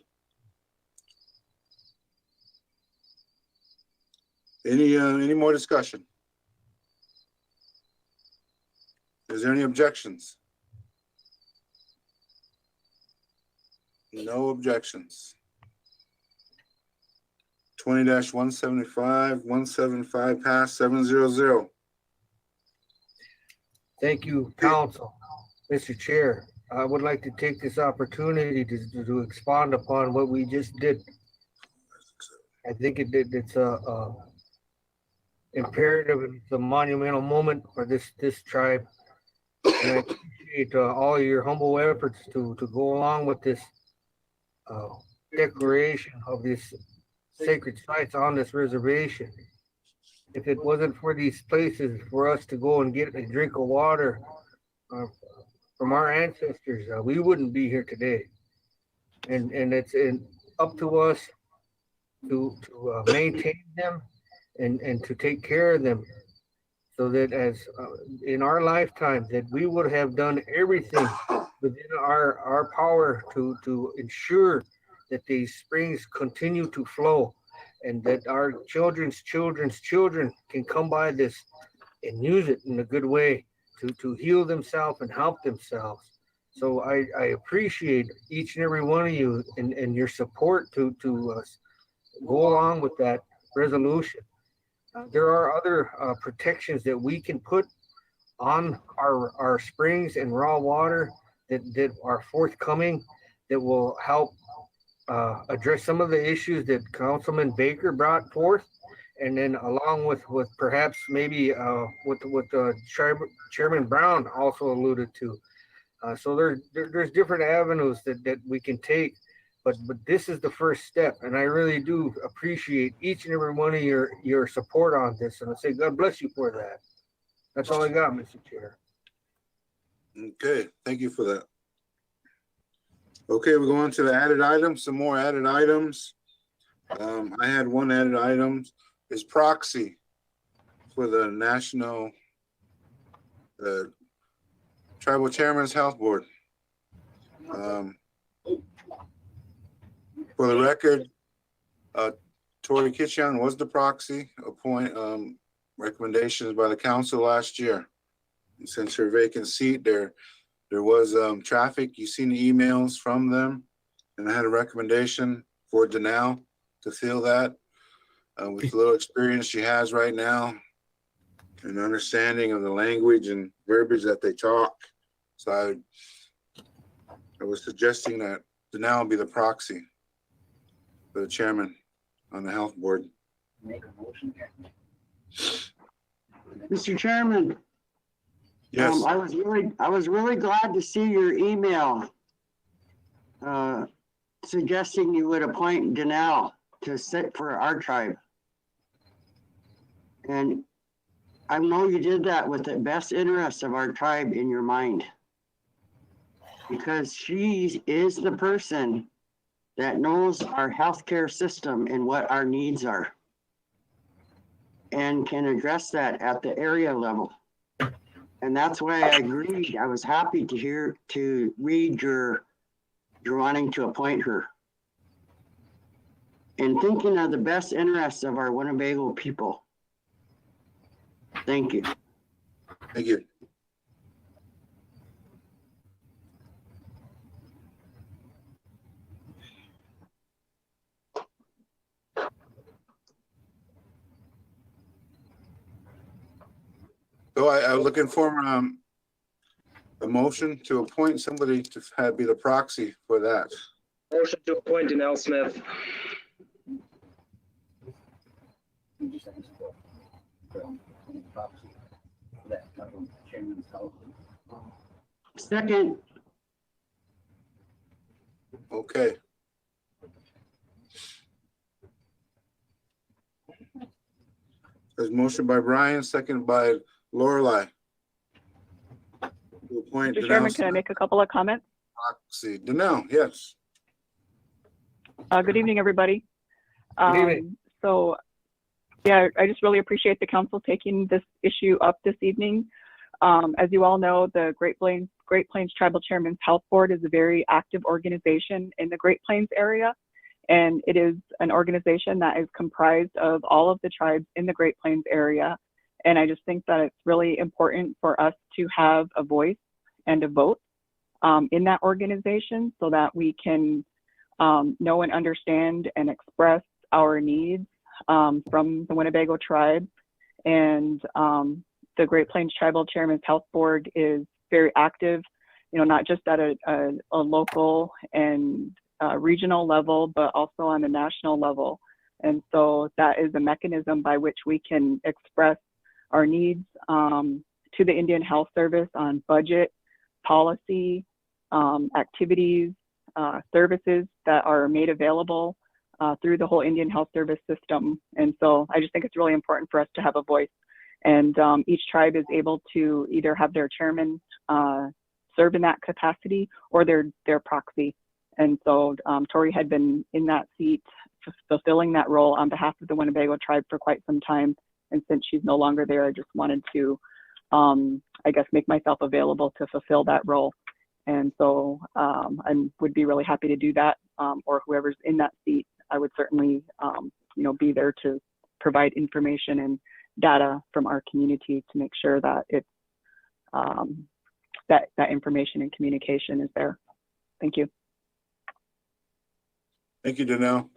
Any more discussion? Is there any objections? No objections. 20-175 pass 700. Thank you, council. Mr. Chair, I would like to take this opportunity to expand upon what we just did. I think it's a imperative, it's a monumental moment for this tribe. And I appreciate all your humble efforts to go along with this declaration of this sacred sites on this reservation. If it wasn't for these places for us to go and get a drink of water from our ancestors, we wouldn't be here today. And it's up to us to maintain them and to take care of them, so that as in our lifetime that we would have done everything within our power to ensure that these springs continue to flow, and that our children's children can come by this and use it in a good way to heal themselves and help themselves. So I appreciate each and every one of you and your support to go along with that resolution. There are other protections that we can put on our springs and raw water that are forthcoming, that will help address some of the issues that Councilman Baker brought forth, and then along with perhaps maybe what Chairman Brown also alluded to. So there's different avenues that we can take, but this is the first step, and I really do appreciate each and every one of your support on this, and I say God bless you for that. That's all I got, Mr. Chair. Okay, thank you for that. Okay, we're going to the added items, some more added items. I had one added item, is proxy for the Tribal Chairman's Health Board. For the record, Tori Kitchen was the proxy recommendations by the council last year. And since her vacant seat, there was traffic. You've seen the emails from them, and I had a recommendation for Danelle to fill that with the little experience she has right now and understanding of the language and verbiage that they talk. So I was suggesting that Danelle be the proxy for the chairman on the health board. Make a motion here. Mr. Chairman. Yes. I was really glad to see your email suggesting you would appoint Danelle to sit for our tribe. And I know you did that with the best interest of our tribe in your mind, because she is the person that knows our healthcare system and what our needs are and can address that at the area level. And that's why I agreed. I was happy to read you're wanting to appoint her. And thinking of the best interests of our Winnebago people. Thank you. Thank you. So I'm looking for a motion to appoint somebody to be the proxy for that. Motion to appoint Danelle Smith. Second. Okay. There's motion by Brian, second by Lorelei. To appoint Mr. Chairman, can I make a couple of comments? proxy. Danelle, yes. Good evening, everybody. Good evening. So, yeah, I just really appreciate the council taking this issue up this evening. As you all know, the Great Plains Tribal Chairman's Health Board is a very active organization in the Great Plains area, and it is an organization that is comprised of all of the tribes in the Great Plains area. And I just think that it's really important for us to have a voice and a vote in that organization so that we can know and understand and express our needs from the Winnebago tribe. And the Great Plains Tribal Chairman's Health Board is very active, you know, not just at a local and regional level, but also on a national level. And so that is a mechanism by which we can express our needs to the Indian Health Service on budget, policy, activities, services that are made available through the whole Indian Health Service system. And so I just think it's really important for us to have a voice. And each tribe is able to either have their chairman serve in that capacity or their proxy. And so Tori had been in that seat, fulfilling that role on behalf of the Winnebago tribe for quite some time. And since she's no longer there, I just wanted to, I guess, make myself available to fulfill that role. And so I would be really happy to do that, or whoever's in that seat, I would certainly, you know, be there to provide information and data from our community to make sure that it's that information and communication is there. Thank you. Thank you, Danelle.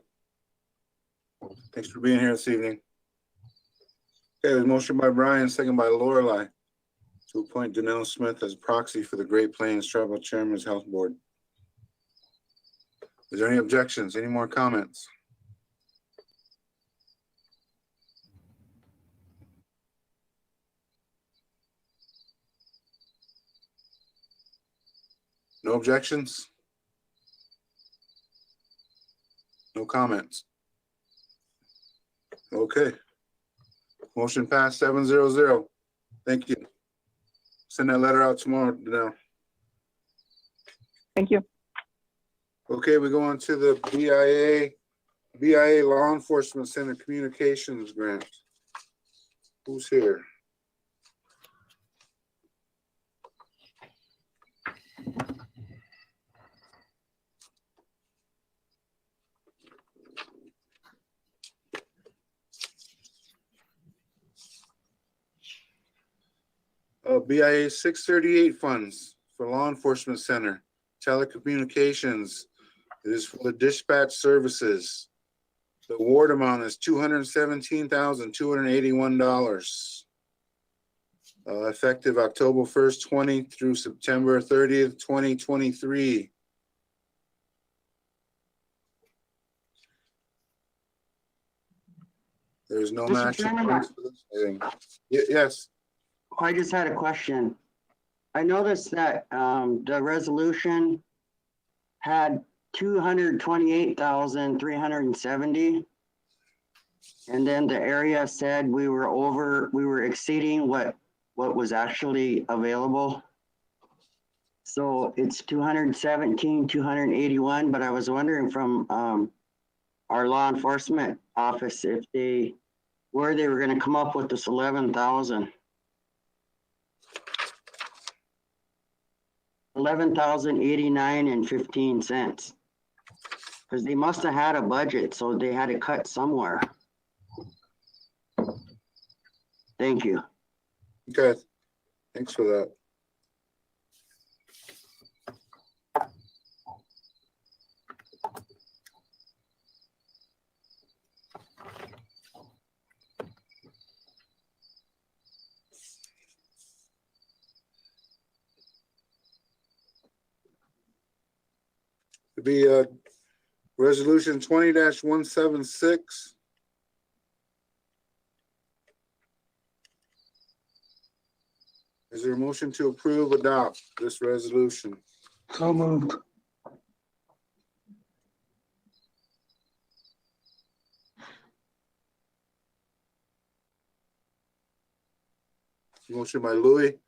Thanks for being here this evening. Okay, there's a motion by Brian, second by Lorelei to appoint Danelle Smith as proxy for the Great Plains Tribal Chairman's Health Board. Is there any objections? Any more comments? No objections? No comments? Okay. Motion passed 7-0-0. Thank you. Send that letter out tomorrow, Danelle. Thank you. Okay, we go on to the BIA Law Enforcement Center Communications Grant. Who's here? BIA 638 funds for law enforcement center, telecommunications. It is for the dispatch services. The award amount is $217,281. Effective October 1st, 20 through September 30th, 2023. There's no Mr. match. Chairman, Yes. I just had a question. I noticed that the resolution had 228,370. And then the area said we were exceeding what was actually available. So it's 217, 281, but I was wondering from our law enforcement office where they were gonna come up with this 11,000. 11,089 and 15 cents. Because they must have had a budget, so they had to cut somewhere. Thank you. Okay. Thanks for that. To be resolution 20-176. Is there a motion to approve, adopt this resolution? So moved. Motion by Louis.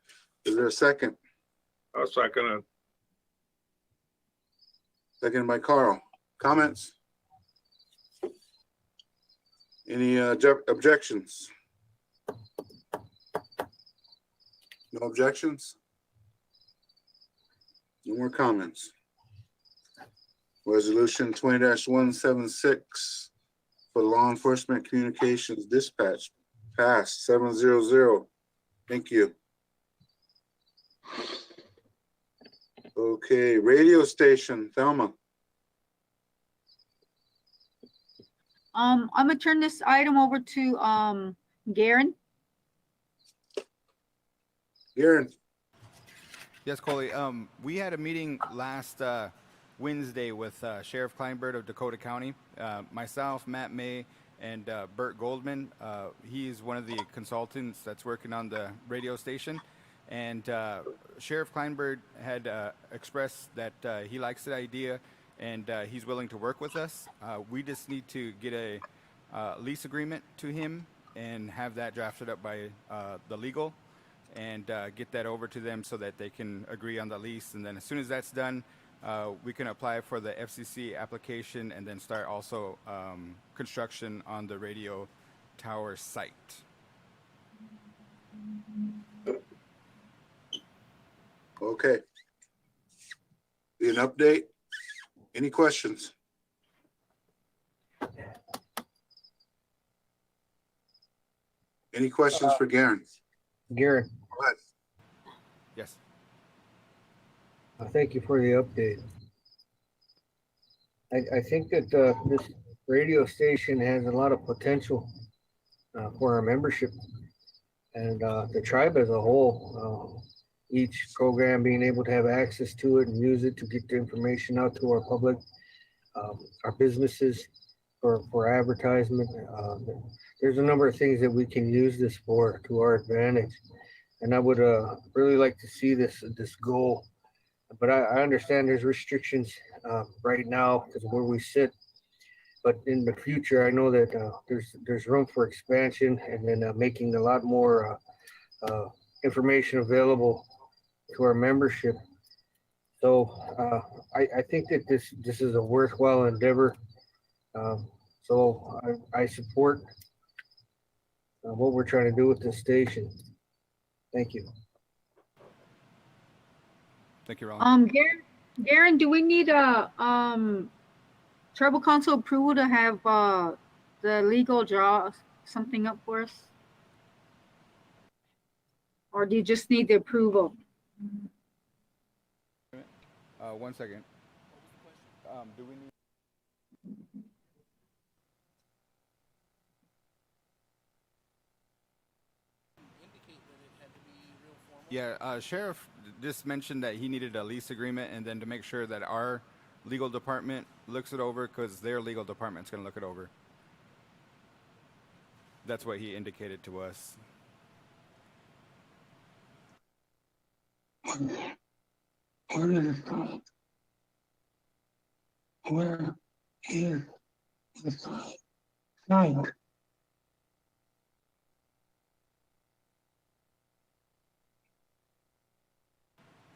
Is there a second? I'll second it. Second by Carl. Comments? Any objections? No objections? No more comments. Resolution 20-176 for law enforcement communications dispatch passed 700. Thank you. Okay, radio station, Thelma. I'm gonna turn this item over to Garen. Garen. Yes, Coley. We had a meeting last Wednesday with Sheriff Kleinberg of Dakota County, myself, Matt May, and Bert Goldman. He's one of the consultants that's working on the radio station. And Sheriff Kleinberg had expressed that he likes the idea and he's willing to work with us. We just need to get a lease agreement to him and have that drafted up by the legal and get that over to them so that they can agree on the lease. And then as soon as that's done, we can apply for the FCC application and then start also construction on the radio tower site. Okay. Be an update. Any questions? Any questions for Garen? Garen, Go ahead. Yes. thank you for the update. I think that this radio station has a lot of potential for our membership and the tribe as a whole. Each program being able to have access to it and use it to get the information out to our public, our businesses for advertisement. There's a number of things that we can use this for to our advantage. And I would really like to see this goal. But I understand there's restrictions right now because of where we sit. But in the future, I know that there's room for expansion and then making a lot more information available to our membership. So I think that this is a worthwhile endeavor. So I support what we're trying to do with this station. Thank you. Thank you, Roland. Garen, do we need a tribal council approval to have the legal draw something up for us? Or do you just need the approval? 1 second. Do we need? Yeah, Sheriff just mentioned that he needed a lease agreement and then to make sure that our legal department looks it over because their legal department's going to look it over. That's what he indicated to us. Where did it go? Where is the site?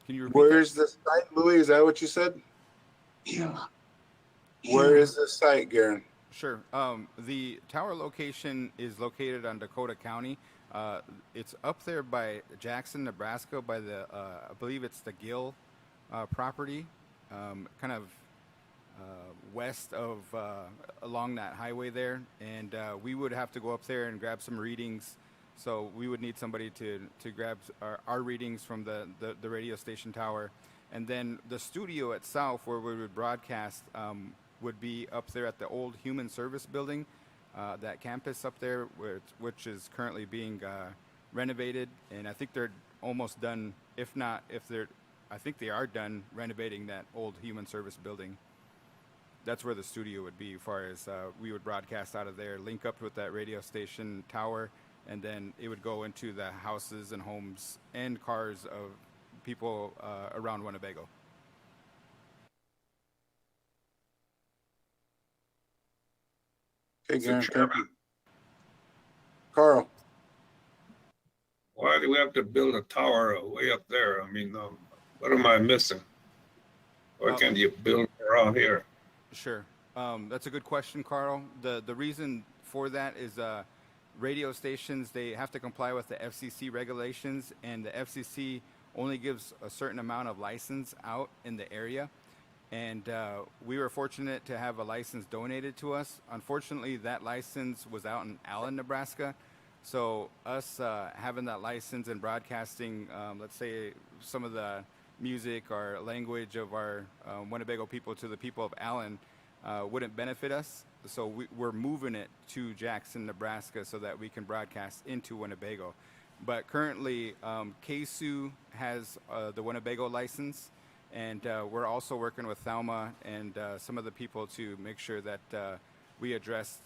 Can you repeat Where's the site, Louis? Is that what you said? Yeah. Where is the site, Garen? Sure. The tower location is located on Dakota County. It's up there by Jackson, Nebraska, by the, I believe it's the Gill property, kind of west of, along that highway there. And we would have to go up there and grab some readings. So we would need somebody to grab our readings from the radio station tower. And then the studio itself, where we would broadcast, would be up there at the old Human Service Building, that campus up there, which is currently being renovated. And I think they're almost done, if not, I think they are done renovating that old Human Service Building. That's where the studio would be, as far as we would broadcast out of there, link up with that radio station tower, and then it would go into the houses and homes and cars of people around Winnebago. Okay, Garen, thank you. Carl. Why do we have to build a tower way up there? I mean, what am I missing? Why can't you build around here? Sure. That's a good question, Carl. The reason for that is radio stations, they have to comply with the FCC regulations, and the FCC only gives a certain amount of license out in the area. And we were fortunate to have a license donated to us. Unfortunately, that license was out in Allen, Nebraska. So us having that license and broadcasting, let's say, some of the music or language of our Winnebago people to the people of Allen wouldn't benefit us. So we're moving it to Jackson, Nebraska, so that we can broadcast into Winnebago. But currently, KSU has the Winnebago license, and we're also working with Thelma and some of the people to make sure that we address,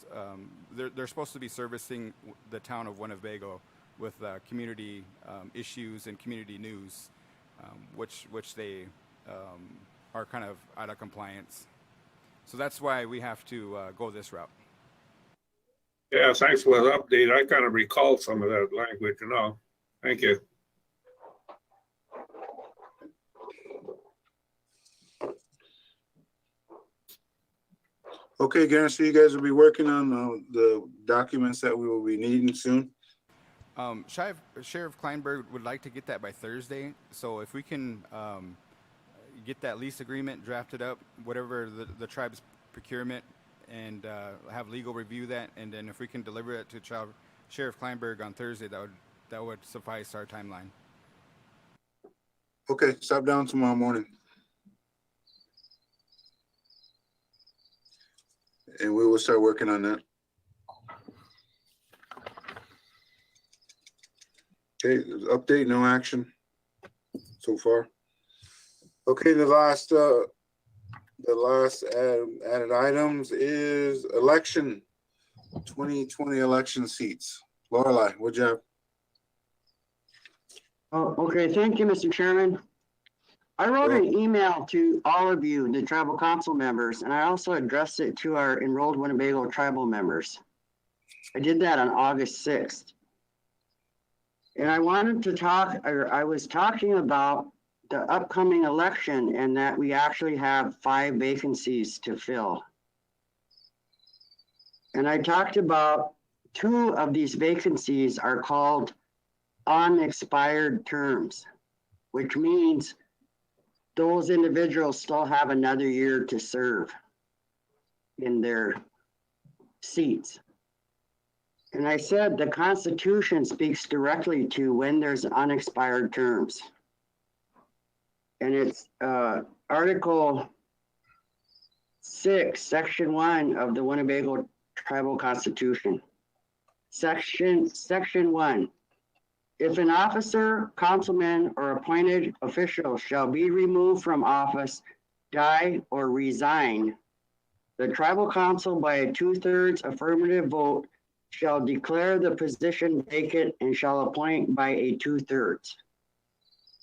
they're supposed to be servicing the town of Winnebago with community issues and community news, which they are kind of out of compliance. So that's why we have to go this route. Yeah, thanks for the update. I kind of recall some of that language, Thank you. Okay, Garen, so you guys will be working on the documents that we will be needing soon? Sheriff Kleinberg would like to get that by Thursday. So if we can get that lease agreement drafted up, whatever the tribe's procurement, and have legal review that, and then if we can deliver it to Sheriff Kleinberg on Thursday, that would suffice our timeline. Okay, stop down tomorrow morning. And we will start working on that. Okay, update, no action so far. Okay, the last added items is election, 2020 election seats. Lorelei, what'd you have? Oh, okay. Thank you, Mr. Chairman. I wrote an email to all of you, the tribal council members, and I also addressed it to our enrolled Winnebago tribal members. I did that on August 6th. And I wanted to talk, or I was talking about the upcoming election and that we actually have 5 vacancies to fill. And I talked about 2 of these vacancies are called unexpired terms, which means those individuals still have another year to serve in their seats. And I said the Constitution speaks directly to when there's unexpired terms. And it's Article 6, Section 1 of the Winnebago Tribal Constitution. Section 1. If an officer, councilman, or appointed official shall be removed from office, die, or resign, the tribal council by a 2/3 affirmative vote shall declare the position vacant and shall appoint by a 2/3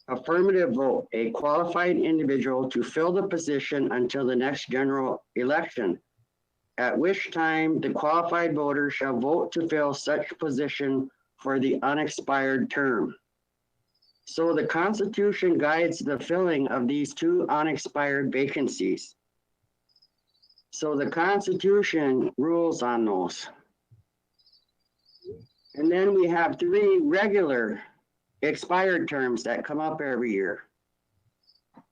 affirmative vote a qualified individual to fill the position until the next general election, at which time the qualified voter shall vote to fill such position for the unexpired term. So the Constitution guides the filling of these two unexpired vacancies. So the Constitution rules on those. And then we have 3 regular expired terms that come up every year.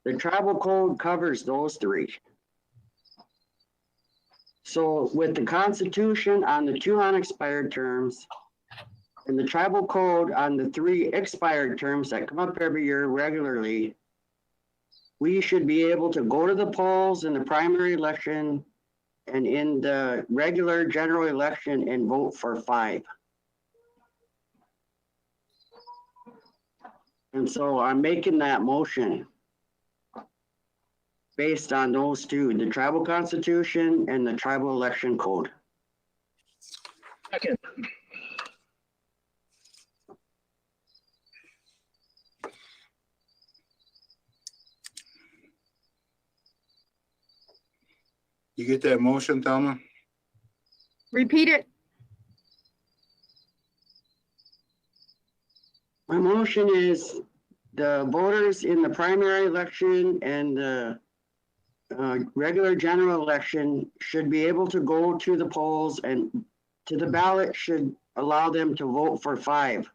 The tribal code covers those 3. So with the Constitution on the 2 unexpired terms and the tribal code on the 3 expired terms that come up every year regularly, we should be able to go to the polls in the primary election and in the regular general election and vote for 5. And so I'm making that motion based on those 2, the tribal constitution and the tribal election code. Second. You get that motion, Thelma? Repeat it. My motion is the voters in the primary election and the regular general election should be able to go to the polls and to the ballot should allow them to vote for 5.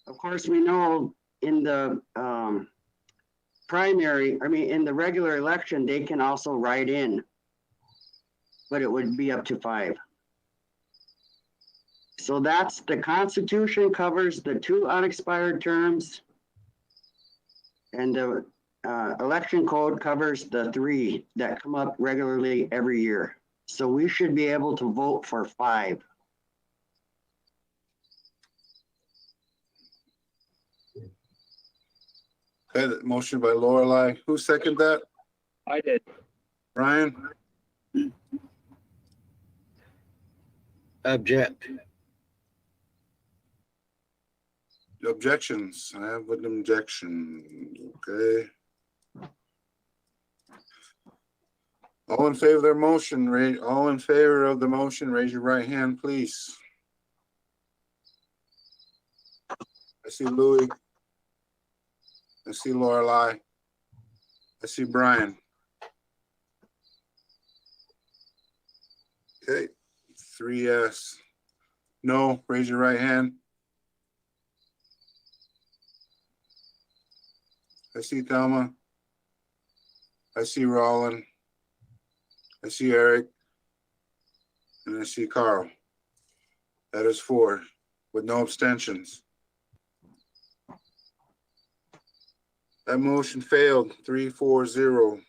Of course, we know in the in the regular election, they can also write in, but it would be up to 5. So that's the Constitution covers the 2 unexpired terms and the election code covers the 3 that come up regularly every year. So we should be able to vote for 5. Okay, motion by Lorelei. Who seconded that? I did. Brian? Object. Objections. I have an objection. Okay. All in favor of their motion, all in favor of the motion, raise your right hand, please. I see Louis. I see Lorelei. I see Brian. Okay, 3 yes. No, raise your right hand. I see Thelma. I see Roland. I see Eric. And I see Carl. That is 4 with no abstentions. That motion failed, 3-4-0.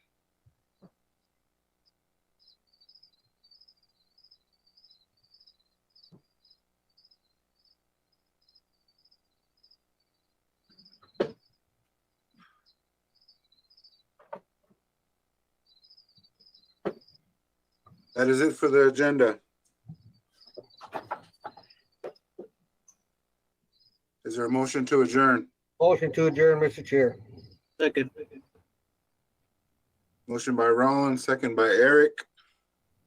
That is it for the agenda. Is there a motion to adjourn? Motion to adjourn, Mr. Chair. Second. Motion by Roland, second by Eric.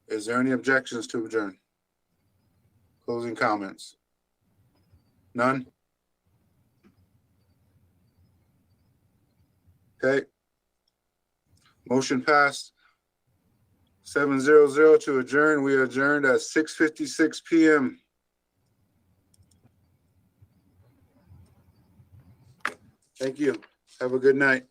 Is there any objections to adjourn? Closing comments? None? Okay. Motion passed. 7-0-0 to adjourn. We adjourned at 6:56 p.m. Thank you. Have a good night.